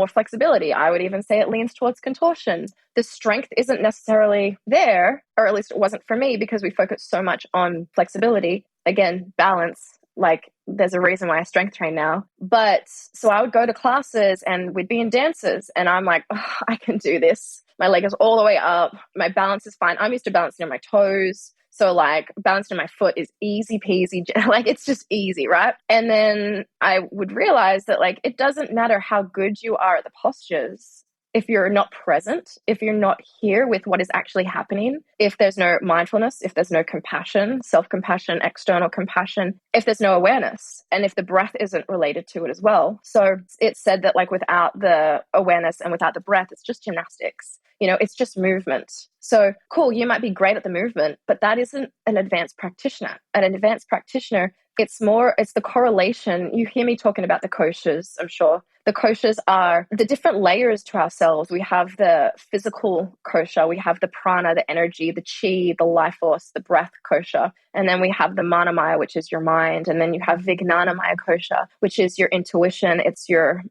flexibility. I would even say it leans towards contortion. The strength isn't necessarily there, or at least it wasn't for me, because we focus so much on flexibility. Again, balance. Like there's a reason why I strength train now. But so I would go to classes and we'd be in dances and I'm like, oh, I can do this. My leg is all the way up. My balance is fine. I'm used to balancing on my toes. So like balancing my foot is easy peasy. Like it's just easy, right? And then I would realize that like it doesn't matter how good you are at the postures if you're not present, if you're not here with what is actually happening, if there's no mindfulness, if there's no compassion, self-compassion, external compassion, if there's no awareness, and if the breath isn't related to it as well. So it's said that like without the awareness and without the breath, it's just gymnastics. It's just movement. So cool, you might be great at the movement, but that isn't an advanced practitioner. An advanced practitioner, it's the correlation. You hear me talking about the koshas, I'm sure. The koshas are the different layers to ourselves. We have the physical kosha, we have the prana, the energy, the chi, the life force, the breath kosha. And then we have the manamaya, which is your mind. And then you have vijnanamaya kosha, which is your intuition, it's your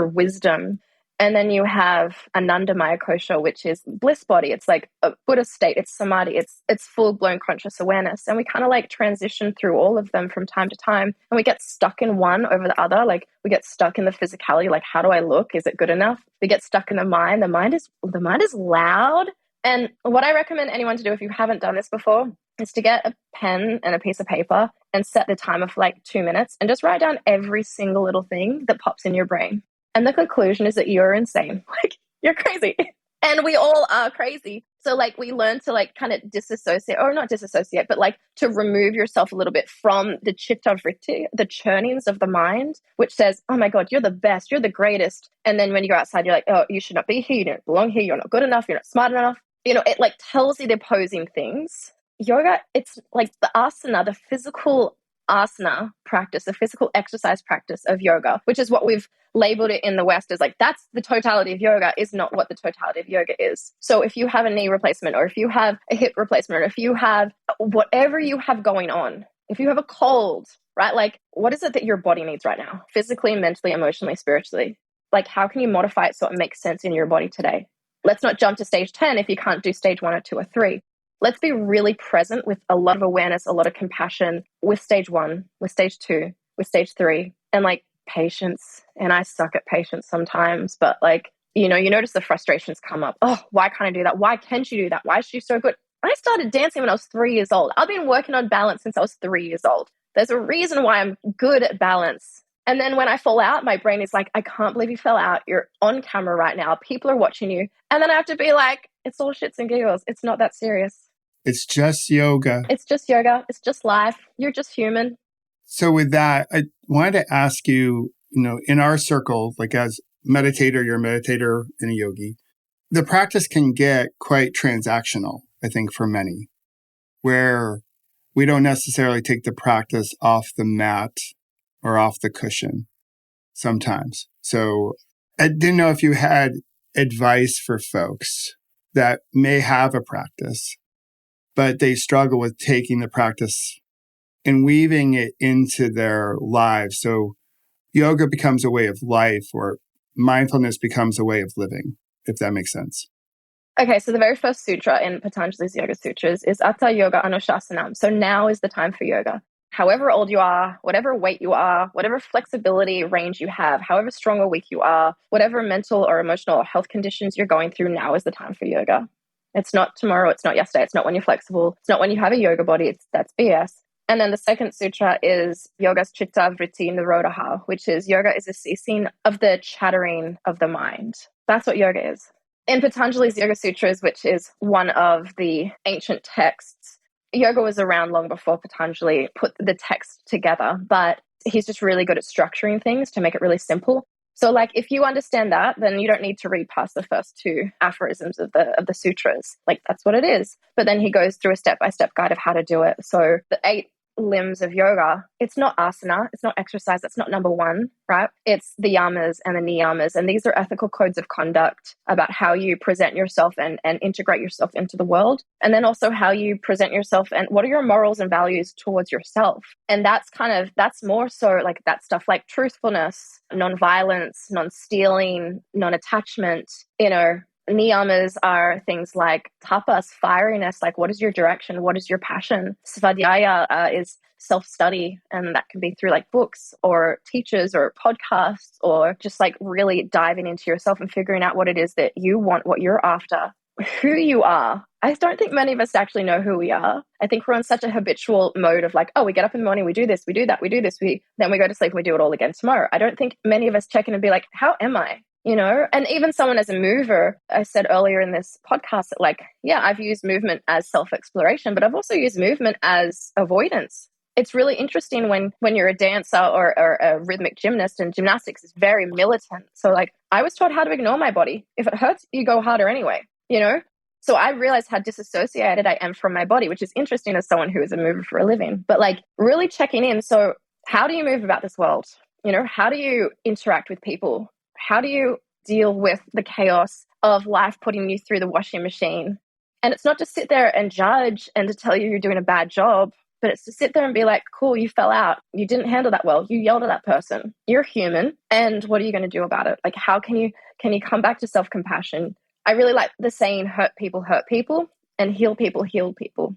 wisdom. And then you have Anandamaya kosha, which is bliss body. It's like a Buddhist state. It's samadhi. It's full-blown conscious awareness. And we kind of like transition through all of them from time to time. And we get stuck in one over the other. Like we get stuck in the physicality. Like, how do I look? Is it good enough? We get stuck in the mind. The mind is loud. And what I recommend anyone to do if you haven't done this before is to get a pen and a piece of paper and set the timer for like 2 minutes and just write down every single little thing that pops in your brain. And the conclusion is that you're insane. Like, you're crazy. And we all are crazy. So like we learn to like kind of disassociate, or not disassociate, but like to remove yourself a little bit from the chitta vritti, the churnings of the mind, which says, oh my God, you're the best, you're the greatest. And then when you go outside, you're like, oh, you should not be here, you don't belong here, you're not good enough, you're not smart enough. It like tells you the opposing things. yoga, it's like the asana, the physical asana practice, the physical exercise practice of yoga, which is what we've labeled it in the West as like, that's the totality of yoga, is not what the totality of yoga is. So if you have a knee replacement, or if you have a hip replacement, or if you have whatever you have going on, if you have a cold, right? Like, what is it that your body needs right now? Physically, mentally, emotionally, spiritually. Like, how can you modify it so it makes sense in your body today? Let's not jump to stage 10 if you can't do stage 1 or 2 or 3. Let's be really present with a lot of awareness, a lot of compassion with stage 1, with stage 2, with stage 3, and like patience. And I suck at patience sometimes, but like, you notice the frustrations come up. Oh, why can't I do that? Why can't you do that? Why is she so good? I started dancing when I was 3 years old. I've been working on balance since I was 3 years old. There's a reason why I'm good at balance. And then when I fall out, my brain is like, I can't believe you fell out. You're on camera right now. People are watching you. And then I have to be like, it's all shits and giggles. It's not that serious. It's just yoga. It's just yoga. It's just life. You're just human. So with that, I wanted to ask you, in our circle, like as meditator, you're a meditator and a yogi, the practice can get quite transactional, I think, for many, where we don't necessarily take the practice off the mat or off the cushion sometimes. So I didn't know if you had advice for folks that may have a practice, but they struggle with taking the practice and weaving it into their lives. So yoga becomes a way of life, or mindfulness becomes a way of living, if that makes sense. Okay, so the very first sutra in Patanjali's Yoga Sutras is Atta Yoga Anushasanam. So now is the time for yoga. However old you are, whatever weight you are, whatever flexibility range you have, however strong or weak you are, whatever mental or emotional or health conditions you're going through, now is the time for yoga. It's not tomorrow, it's not yesterday, it's not when you're flexible, it's not when you have a yoga body, that's BS. And then the second sutra is Yoga's Chitta Vritti Nirodha, which is yoga is a ceasing of the chattering of the mind. That's what yoga is. In Patanjali's Yoga Sutras, which is one of the ancient texts, yoga was around long before Patanjali put the text together, but he's just really good at structuring things to make it really simple. So like, if you understand that, then you don't need to read past the first 2 aphorisms of the sutras. Like, that's what it is. But then he goes through a step-by-step guide of how to do it. So the 8 limbs of yoga, it's not asana, it's not exercise, that's not number 1, right? It's the yamas and the niyamas, and these are ethical codes of conduct about how you present yourself and integrate yourself into the world, and then also how you present yourself and what are your morals and values towards yourself. And that's more so like that stuff like truthfulness, non-violence, non-stealing, non-attachment, Niyamas are things like tapas, fieriness, like what is your direction? What is your passion? Svadhyaya is self-study, and that can be through like books or teachers or podcasts, or just like really diving into yourself and figuring out what it is that you want, what you're after, who you are. I don't think many of us actually know who we are. I think we're on such a habitual mode of like, oh, we get up in the morning, we do this, we do that, we do this, then we go to sleep and we do it all again tomorrow. I don't think many of us check in and be like, how am I? And even someone as a mover, I said earlier in this podcast that like, yeah, I've used movement as self-exploration, but I've also used movement as avoidance. It's really interesting when you're a dancer or a rhythmic gymnast, and gymnastics is very militant. So like, I was taught how to ignore my body. If it hurts, you go harder anyway, So I realized how disassociated I am from my body, which is interesting as someone who is a mover for a living, but like really checking in. So how do you move about this world? How do you interact with people? How do you deal with the chaos of life putting you through the washing machine? And it's not to sit there and judge and to tell you you're doing a bad job, but it's to sit there and be like, cool, you fell out. You didn't handle that well. You yelled at that person. You're human. And what are you going to do about it? Like, how can you come back to self-compassion? I really like the saying, hurt people, and heal people, heal people.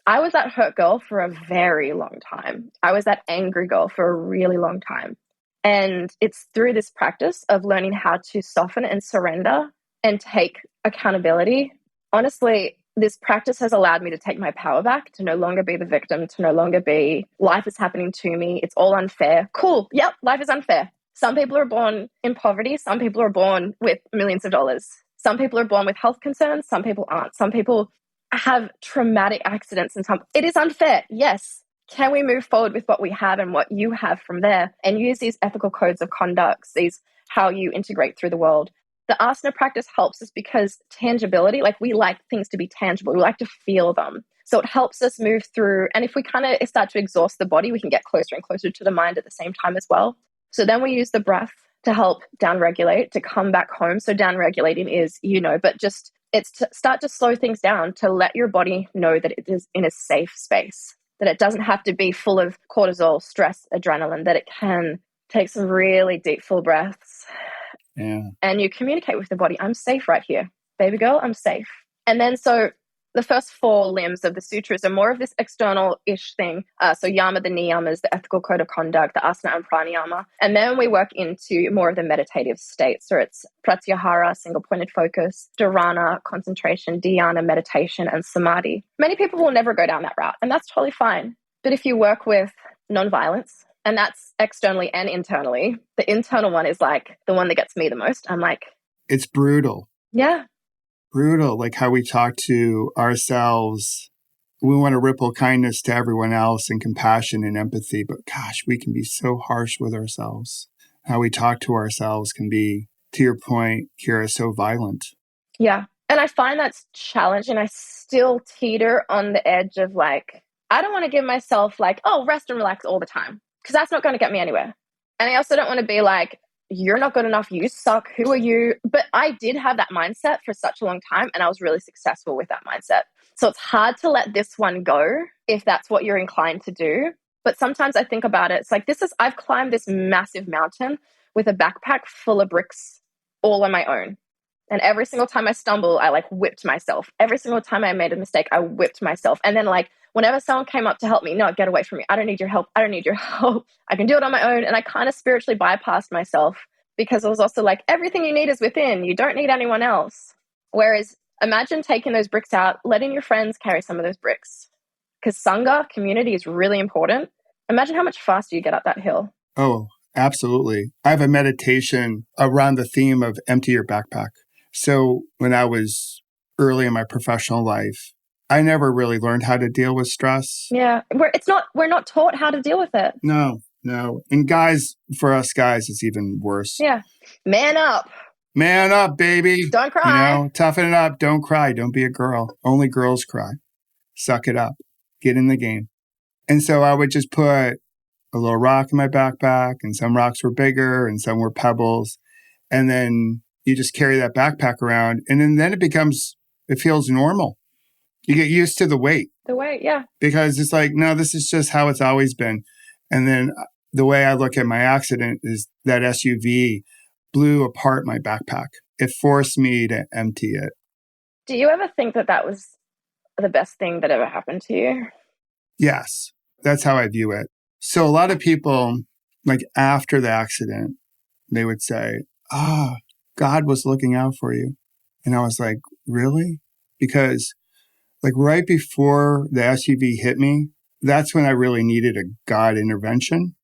I was that hurt girl for a very long time. I was that angry girl for a really long time. And it's through this practice of learning how to soften and surrender and take accountability. Honestly, this practice has allowed me to take my power back, to no longer be the victim, to no longer be, life is happening to me, it's all unfair. Cool. Yep, life is unfair. Some people are born in poverty. Some people are born with millions of dollars. Some people are born with health concerns. Some people aren't. Some people have traumatic accidents and it is unfair. Yes. Can we move forward with what we have and what you have from there and use these ethical codes of conduct, these how you integrate through the world? The asana practice helps us because tangibility, like we like things to be tangible. We like to feel them. So it helps us move through. And if we kind of start to exhaust the body, we can get closer and closer to the mind at the same time as well. So then we use the breath to help downregulate, to come back home. So downregulating is, but just it's to start to slow things down, to let your body know that it is in a safe space, that it doesn't have to be full of cortisol, stress, adrenaline, that it can take some really deep, full breaths. Yeah. And you communicate with the body, I'm safe right here. Baby girl, I'm safe. And then so the first 4 limbs of the sutras are more of this external-ish thing. So yama, the niyamas, the ethical code of conduct, the asana and pranayama. And then we work into more of the meditative states. So it's pratyahara, single-pointed focus, dharana, concentration, dhyana, meditation, and samadhi. Many people will never go down that route, and that's totally fine. But if you work with non-violence, and that's externally and internally, the internal one is like the one that gets me the most. I'm like... It's brutal. Yeah. Brutal, like how we talk to ourselves. We want to ripple kindness to everyone else and compassion and empathy, but gosh, we can be so harsh with ourselves. How we talk to ourselves can be, to your point, Kirra, so violent. Yeah. And I find that's challenging. I still teeter on the edge of like, I don't want to give myself like, oh, rest and relax all the time, because that's not going to get me anywhere. And I also don't want to be like, you're not good enough, you suck, who are you? But I did have that mindset for such a long time, and I was really successful with that mindset. So it's hard to let this one go if that's what you're inclined to do. But sometimes I think about it, it's like, I've climbed this massive mountain with a backpack full of bricks all on my own. And every single time I stumble, I like whipped myself. Every single time I made a mistake, I whipped myself. And then like, whenever someone came up to help me, no, get away from me. I don't need your help. I don't need your help. I can do it on my own. And I kind of spiritually bypassed myself, because it was also like, everything you need is within. You don't need anyone else. Whereas imagine taking those bricks out, letting your friends carry some of those bricks. Because Sangha, community, is really important. Imagine how much faster you get up that hill. Oh, absolutely. I have a meditation around the theme of empty your backpack. So when I was early in my professional life, I never really learned how to deal with stress. Yeah, we're not taught how to deal with it. No. And guys, for us guys, it's even worse. Yeah. Man up. Man up, baby. Don't cry. Toughen it up. Don't cry. Don't be a girl. Only girls cry. Suck it up. Get in the game. And so I would just put a little rock in my backpack, and some rocks were bigger and some were pebbles. And then you just carry that backpack around, and then it feels normal. You get used to the weight. The weight, yeah. Because it's like, no, this is just how it's always been. And then the way I look at my accident is that SUV blew apart my backpack. It forced me to empty it. Do you ever think that was the best thing that ever happened to you? Yes, that's how I view it. So a lot of people, like after the accident, they would say, God was looking out for you. And I was like, really? Because like right before the SUV hit me, that's when I really needed a God intervention.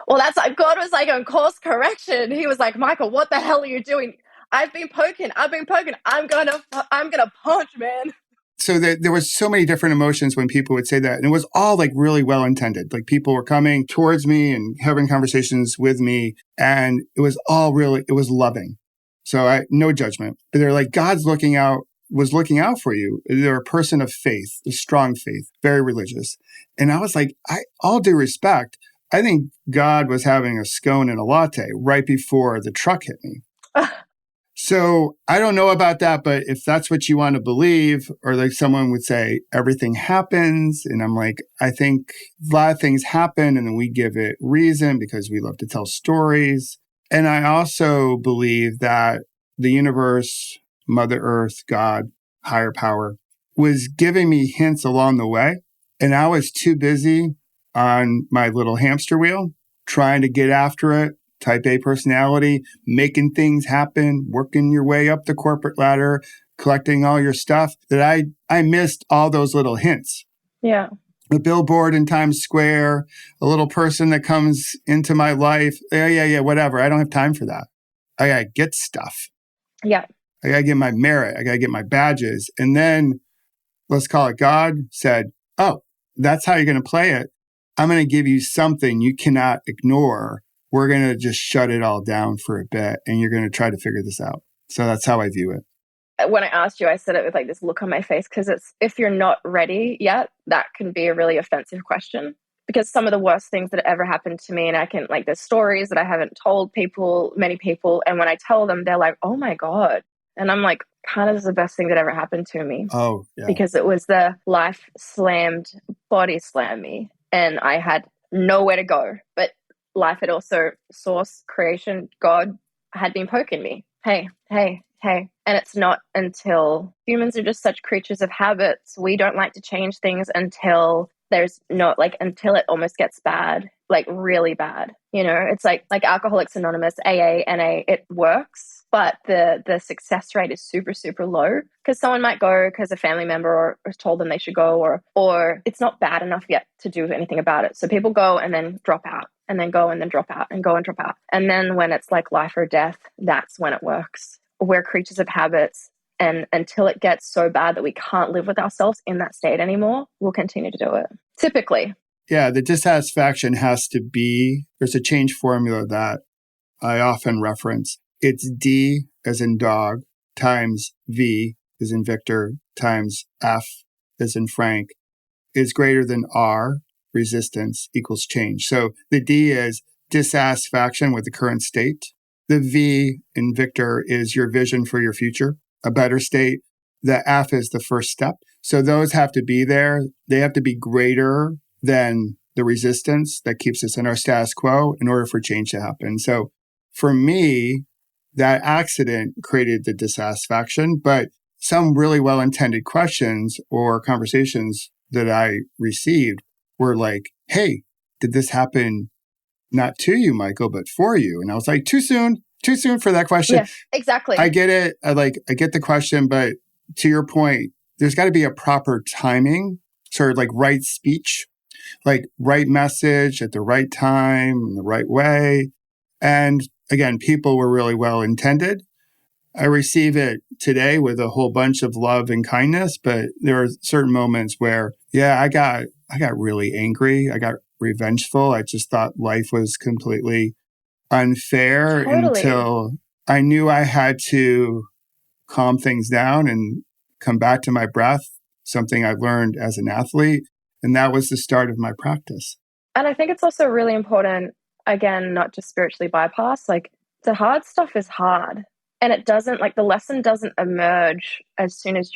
Well, that's like God was like on course correction. He was like, Michael, what the hell are you doing? I've been poking. I'm gonna punch, man. So there was so many different emotions when people would say that. And it was all like really well intended. Like people were coming towards me and having conversations with me. And it was loving. So no judgment. But they're like, was looking out for you. They're a person of faith, a strong faith, very religious. And I was like, all due respect, I think God was having a scone and a latte right before the truck hit me. So I don't know about that, but if that's what you want to believe, or like someone would say, everything happens. And I'm like, I think a lot of things happen and then we give it reason because we love to tell stories. And I also believe that the universe, Mother Earth, God, higher power, was giving me hints along the way. And I was too busy on my little hamster wheel, trying to get after it, type A personality, making things happen, working your way up the corporate ladder, collecting all your stuff, that I missed all those little hints. Yeah. A billboard in Times Square, a little person that comes into my life. Yeah, whatever. I don't have time for that. I got to get stuff. Yeah. I got to get my merit. I got to get my badges. And then, let's call it God said, oh, that's how you're going to play it. I'm going to give you something you cannot ignore. We're going to just shut it all down for a bit, and you're going to try to figure this out. So that's how I view it. when I asked you, I said it with like this look on my face, because it's, if you're not ready yet, that can be a really offensive question. Because some of the worst things that ever happened to me, and I can, like, there's stories that I haven't told people, many people, and when I tell them, they're like, oh my God. And I'm like, kind of is the best thing that ever happened to me. Oh, yeah. Because it was the life slammed, body slammed me, and I had nowhere to go. But life had also, source, creation, God had been poking me. Hey, hey, hey. And it's not until, humans are just such creatures of habits. We don't like to change things until there's not, like, until it almost gets bad, like really bad. You know, it's like Alcoholics Anonymous, AA, NA, it works, but the success rate is super, super low, because someone might go because a family member or told them they should go, or it's not bad enough yet to do anything about it. So people go and then drop out, and then go and then drop out, and go and drop out. And then when it's like life or death, that's when it works. We're creatures of habits. And until it gets so bad that we can't live with ourselves in that state anymore, we'll continue to do it. Typically. Yeah, the dissatisfaction has to be, there's a change formula that I often reference. It's D as in dog times V as in Victor times F as in Frank is greater than R, resistance equals change. So the D is dissatisfaction with the current state. The V in Victor is your vision for your future, a better state. The F is the first step. So those have to be there. They have to be greater than the resistance that keeps us in our status quo in order for change to happen. So for me, that accident created the dissatisfaction, but some really well-intended questions or conversations that I received were like, hey, did this happen not to you, Michael, but for you? And I was like, too soon for that question. Yeah, exactly. I get it. I get the question, but to your point, there's got to be a proper timing, sort of like right speech, like right message at the right time in the right way. And again, people were really well intended. I receive it today with a whole bunch of love and kindness, but there are certain moments where, yeah, I got really angry. I got revengeful. I just thought life was completely unfair until I knew I had to calm things down and come back to my breath, something I learned as an athlete. And that was the start of my practice. And I think it's also really important, again, not just spiritually bypass, like the hard stuff is hard. And it doesn't, like, the lesson doesn't emerge as soon as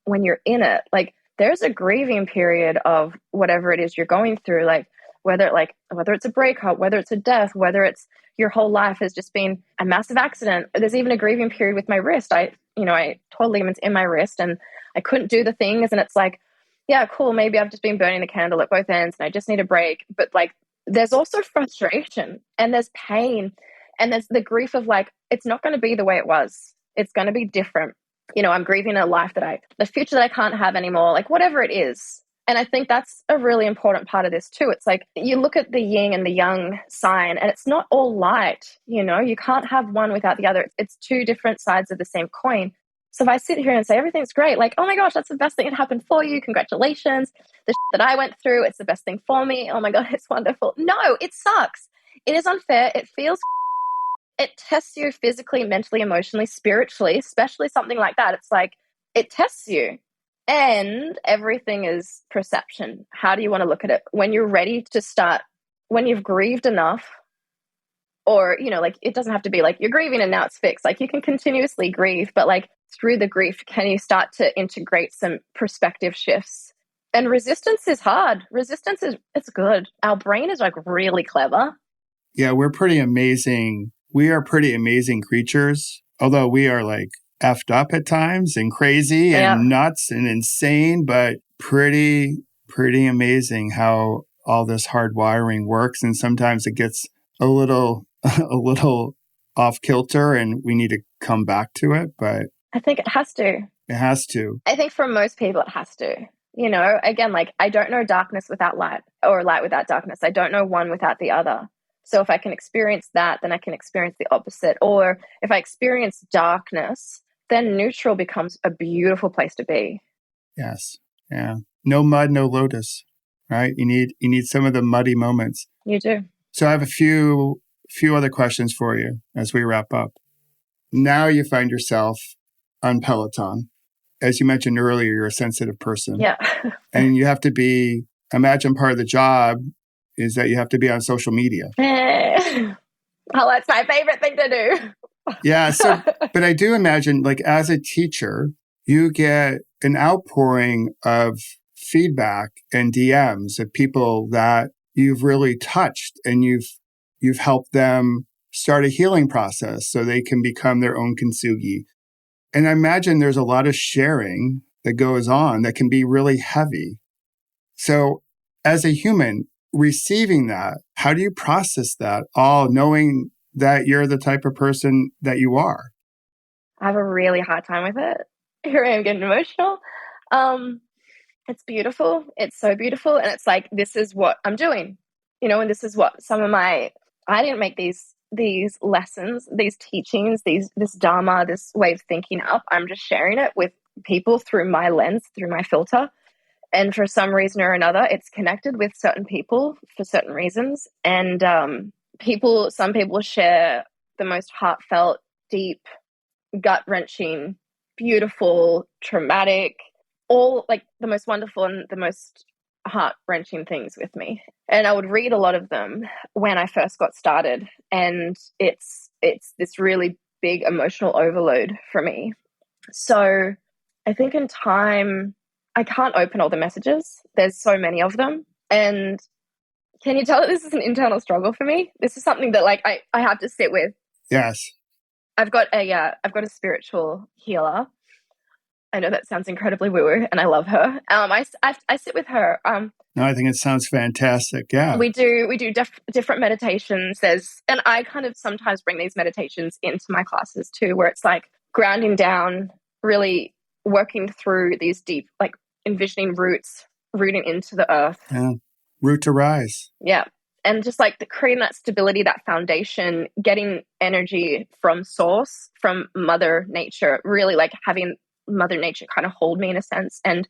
when you're in it. Like, there's a grieving period of whatever it is you're going through, like whether it's a breakup, whether it's a death, whether it's your whole life has just been a massive accident. There's even a grieving period with my wrist. I tore ligaments in my wrist and I couldn't do the things. And it's like, yeah, cool. Maybe I've just been burning the candle at both ends and I just need a break. But like, there's also frustration and there's pain and there's the grief of like, it's not going to be the way it was. It's going to be different. I'm grieving a life the future that I can't have anymore, like whatever it is. And I think that's a really important part of this too. It's like you look at the yin and the yang sign and it's not all light, you can't have one without the other. It's two different sides of the same coin. So if I sit here and say everything's great, like, oh my gosh, that's the best thing that happened for you. Congratulations. The that I went through, it's the best thing for me. Oh my God, it's wonderful. No, it sucks. It is unfair. It feels, it tests you physically, mentally, emotionally, spiritually, especially something like that. It's like, it tests you. And everything is perception. How do you want to look at it? When you're ready to start, when you've grieved enough, or, like, it doesn't have to be like you're grieving and now it's fixed. Like, you can continuously grieve, but like through the grief, can you start to integrate some perspective shifts? And resistance is hard. Resistance it's good. Our brain is like really clever. Yeah, we're pretty amazing. We are pretty amazing creatures, although we are like effed up at times and crazy and nuts and insane, but pretty amazing how all this hard wiring works. And sometimes it gets a little off kilter and we need to come back to it. But I think it has to. It has to. I think for most people it has to. Again, like I don't know darkness without light or light without darkness. I don't know one without the other. So if I can experience that, then I can experience the opposite. Or if I experience darkness, then neutral becomes a beautiful place to be. Yes. Yeah. No mud, no lotus, right? You need some of the muddy moments. You do. So I have a few other questions for you as we wrap up. Now you find yourself on Peloton. As you mentioned earlier, you're a sensitive person. Yeah. And you have to be, imagine part of the job is that you have to be on social media. Oh, that's my favorite thing to do. Yeah. So, but I do imagine, like, as a teacher, you get an outpouring of feedback and DMs of people that you've really touched, and you've helped them start a healing process so they can become their own Kintsugi. And I imagine there's a lot of sharing that goes on that can be really heavy. So as a human receiving that, how do you process that, all knowing that you're the type of person that you are? I have a really hard time with it. Here I am getting emotional. It's beautiful. It's so beautiful. And it's like, this is what I'm doing, and this is what I didn't make these lessons, these teachings, this Dharma, this way of thinking up. I'm just sharing it with people through my lens, through my filter. And for some reason or another, it's connected with certain people for certain reasons. And some people share the most heartfelt, deep, gut-wrenching, beautiful, traumatic, all like the most wonderful and the most heart-wrenching things with me. And I would read a lot of them when I first got started. And it's this really big emotional overload for me. So I think in time, I can't open all the messages. There's so many of them. And can you tell that this is an internal struggle for me? This is something that like I have to sit with. Yes. I've got a spiritual healer. I know that sounds incredibly woo-woo, and I love her. I sit with her. No, I think it sounds fantastic. Yeah. We do different meditations. And I kind of sometimes bring these meditations into my classes too, where it's like grounding down, really working through these deep, like envisioning rooting into the earth. Yeah. Root to rise. Yeah. And just like creating that stability, that foundation, getting energy from source, from Mother Nature, really like having Mother Nature kind of hold me in a sense and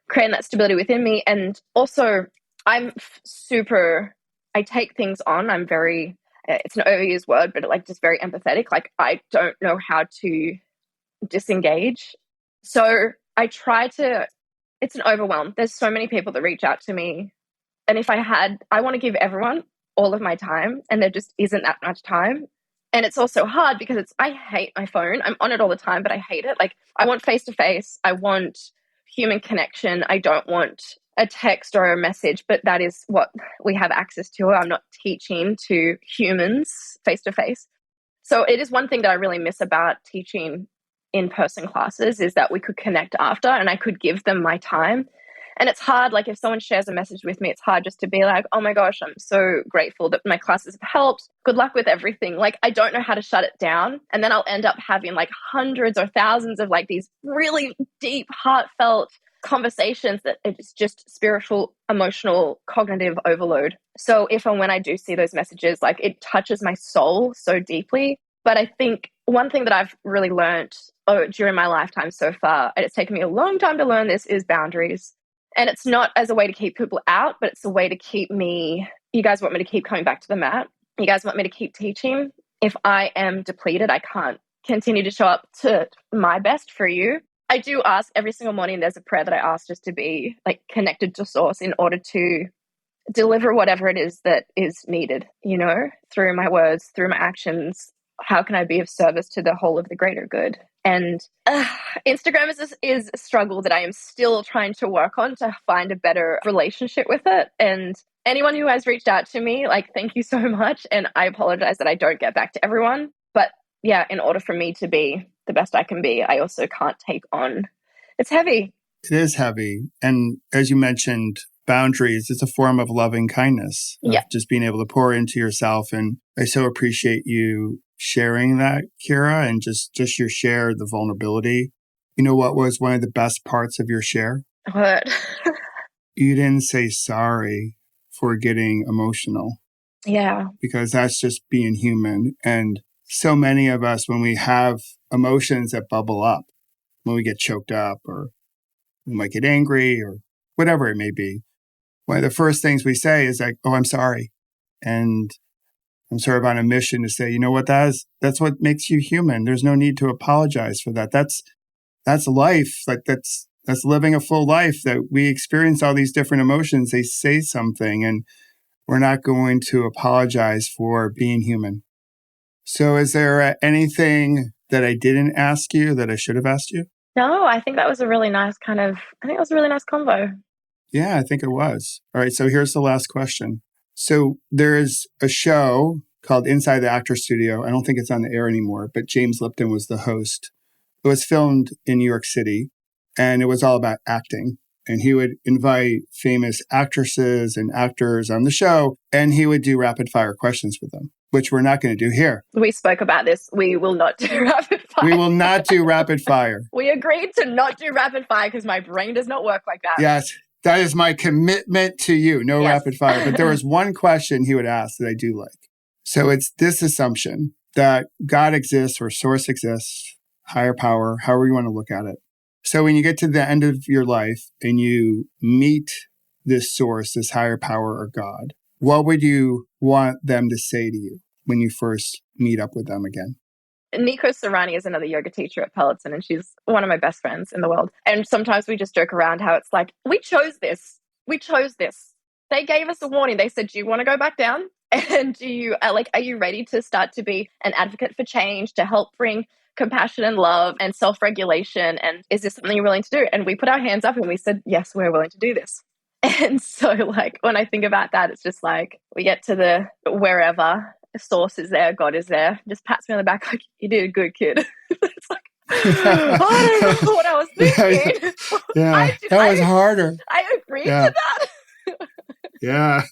creating that stability within me. And also I take things on. I'm very, it's an overused word, but like just very empathetic. Like I don't know how to disengage. So I try to, it's an overwhelm. There's so many people that reach out to me. And if I want to give everyone all of my time, and there just isn't that much time. And it's also hard because I hate my phone. I'm on it all the time, but I hate it. Like I want face-to-face. I want human connection. I don't want a text or a message, but that is what we have access to. I'm not teaching to humans face-to-face. So it is one thing that I really miss about teaching in-person classes is that we could connect after and I could give them my time. And it's hard, like if someone shares a message with me, it's hard just to be like, oh my gosh, I'm so grateful that my classes have helped. Good luck with everything. Like, I don't know how to shut it down. And then I'll end up having like hundreds or thousands of like these really deep, heartfelt conversations that it's just spiritual, emotional, cognitive overload. So if and when I do see those messages, like it touches my soul so deeply. But I think one thing that I've really learned during my lifetime so far, and it's taken me a long time to learn this, is boundaries. And it's not as a way to keep people out, but it's a way to keep me, you guys want me to keep coming back to the mat. You guys want me to keep teaching. If I am depleted, I can't continue to show up to my best for you. I do ask every single morning, there's a prayer that I ask just to be like connected to source in order to deliver whatever it is that is needed, through my words, through my actions. How can I be of service to the whole of the greater good? And Instagram is a struggle that I am still trying to work on to find a better relationship with it. And anyone who has reached out to me, like, thank you so much. And I apologize that I don't get back to everyone. But yeah, in order for me to be the best I can be, I also can't take on. It's heavy. It is heavy. And as you mentioned, boundaries, it's a form of loving kindness. Of just being able to pour into yourself. And I so appreciate you sharing that, Kirra, and just your share, the vulnerability. You know what was one of the best parts of your share? What? You didn't say sorry for getting emotional. Yeah. Because that's just being human. And so many of us, when we have emotions that bubble up, when we get choked up or we might get angry or whatever it may be, one of the first things we say is like, oh, I'm sorry. And I'm sort of on a mission to say, you know what, that's what makes you human. There's no need to apologize for that. That's life. Like that's living a full life, that we experience all these different emotions. They say something, and we're not going to apologize for being human. So is there anything that I didn't ask you that I should have asked you? No, I think that was a really nice convo. Yeah, I think it was. All right. So here's the last question. So there's a show called Inside the Actor Studio. I don't think it's on the air anymore, but James Lipton was the host. It was filmed in New York City, and it was all about acting. And he would invite famous actresses and actors on the show, and he would do rapid fire questions with them, which we're not going to do here. We spoke about this. We will not do rapid fire. We will not do rapid fire. We agreed to not do rapid fire because my brain does not work like that. Yes, that is my commitment to you. No rapid fire. But there was one question he would ask that I do like. So it's this assumption that God exists or source exists, higher power, however you want to look at it. So when you get to the end of your life and you meet this source, this higher power or God, what would you want them to say to you when you first meet up with them again? Nico Serrani is another yoga teacher at Peloton, and she's one of my best friends in the world. And sometimes we just joke around how it's like, we chose this. We chose this. They gave us a warning. They said, do you want to go back down? And do you, are you ready to start to be an advocate for change, to help bring compassion and love and self-regulation? And is this something you're willing to do? And we put our hands up and we said, yes, we're willing to do this. And so like, when I think about that, it's just like, we get to the wherever, source is there, God is there, just pats me on the back like, you did a good kid. It's like, I don't know what I was thinking. Yeah, that was harder. I agreed to that. Yeah,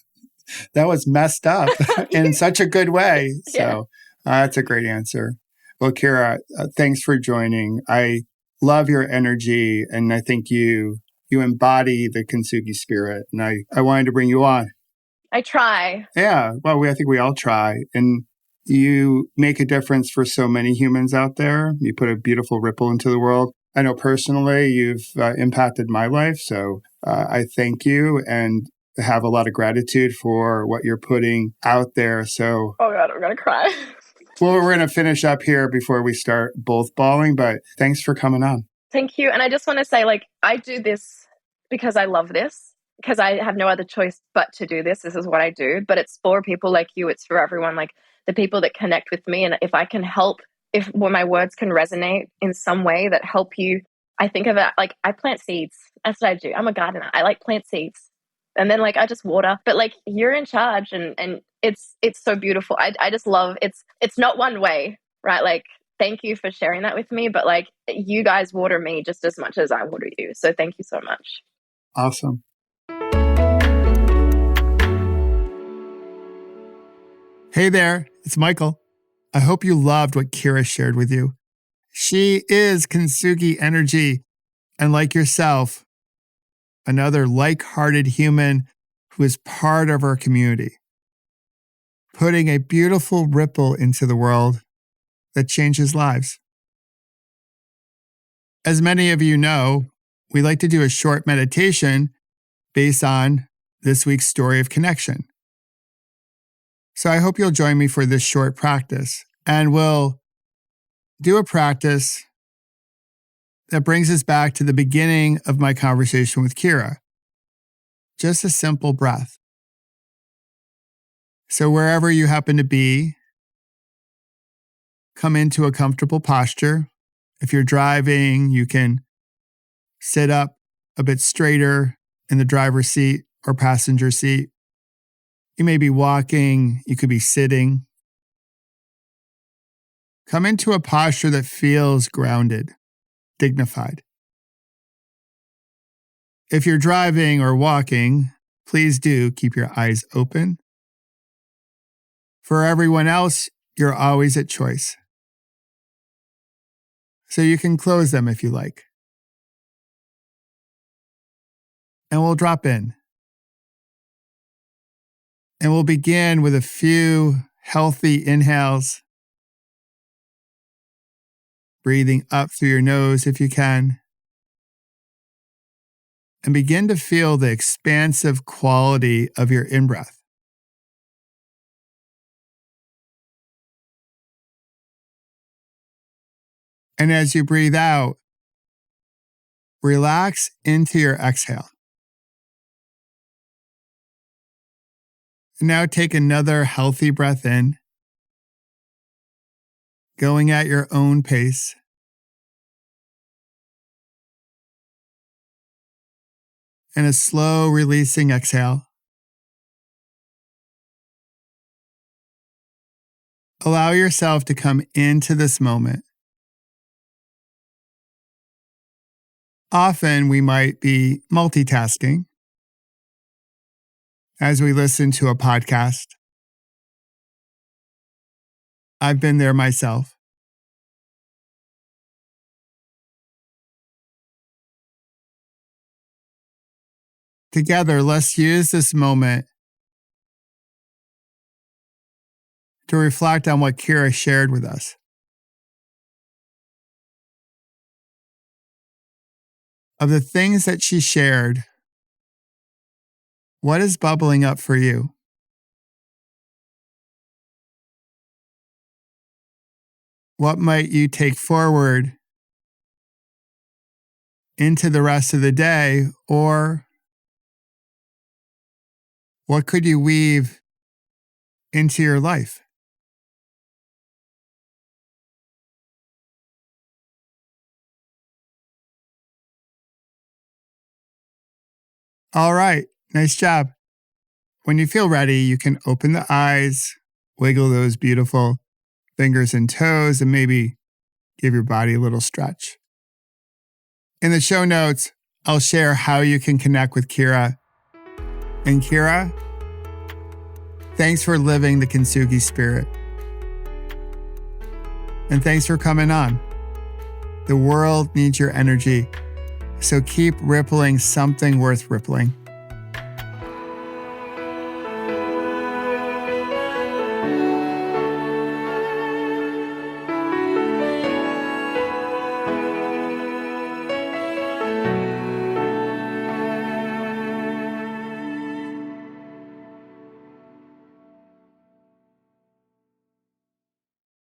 that was messed up in such a good way. So that's a great answer. Well, Kirra, thanks for joining. I love your energy, and I think you embody the Kintsugi spirit, and I wanted to bring you on. I try. Yeah. Well, I think we all try. And you make a difference for so many humans out there. You put a beautiful ripple into the world. I know personally you've impacted my life. So I thank you and have a lot of gratitude for what you're putting out there. So, oh God, I'm going to cry. Well, we're going to finish up here before we start both bawling, but thanks for coming on. Thank you. And I just want to say, like, I do this because I love this. Because I have no other choice but to do this. This is what I do. But it's for people like you. It's for everyone, like the people that connect with me. And if I can help, if my words can resonate in some way that help you, I think of it like I plant seeds. That's what I do. I'm a gardener. I like plant seeds. And then like I just water. But like you're in charge, and it's so beautiful. I just love it's not one way, right? Like thank you for sharing that with me. But like you guys water me just as much as I water you. So thank you so much. Awesome. Hey there, it's Michael. I hope you loved what Kirra shared with you. She is Kintsugi energy, and like yourself, another like-hearted human who is part of our community, putting a beautiful ripple into the world that changes lives. As many of you know, we like to do a short meditation based on this week's story of connection. So I hope you'll join me for this short practice, and we'll do a practice that brings us back to the beginning of my conversation with Kirra. Just a simple breath. So wherever you happen to be, come into a comfortable posture. If you're driving, you can sit up a bit straighter in the driver's seat or passenger seat. You may be walking, you could be sitting. Come into a posture that feels grounded, dignified. If you're driving or walking, please do keep your eyes open. For everyone else, you're always at choice. So you can close them if you like. And we'll drop in. And we'll begin with a few healthy inhales. Breathing up through your nose if you can. And begin to feel the expansive quality of your in-breath. And as you breathe out, relax into your exhale. And now take another healthy breath in, going at your own pace. And a slow releasing exhale. Allow yourself to come into this moment. Often we might be multitasking as we listen to a podcast. I've been there myself. Together, let's use this moment to reflect on what Kirra shared with us. Of the things that she shared, what is bubbling up for you? What might you take forward into the rest of the day, or what could you weave into your life? All right, nice job. When you feel ready, you can open the eyes, wiggle those beautiful fingers and toes, and maybe give your body a little stretch. In the show notes, I'll share how you can connect with Kirra. And Kirra, thanks for living the Kintsugi spirit. And thanks for coming on. The world needs your energy, so keep rippling something worth rippling.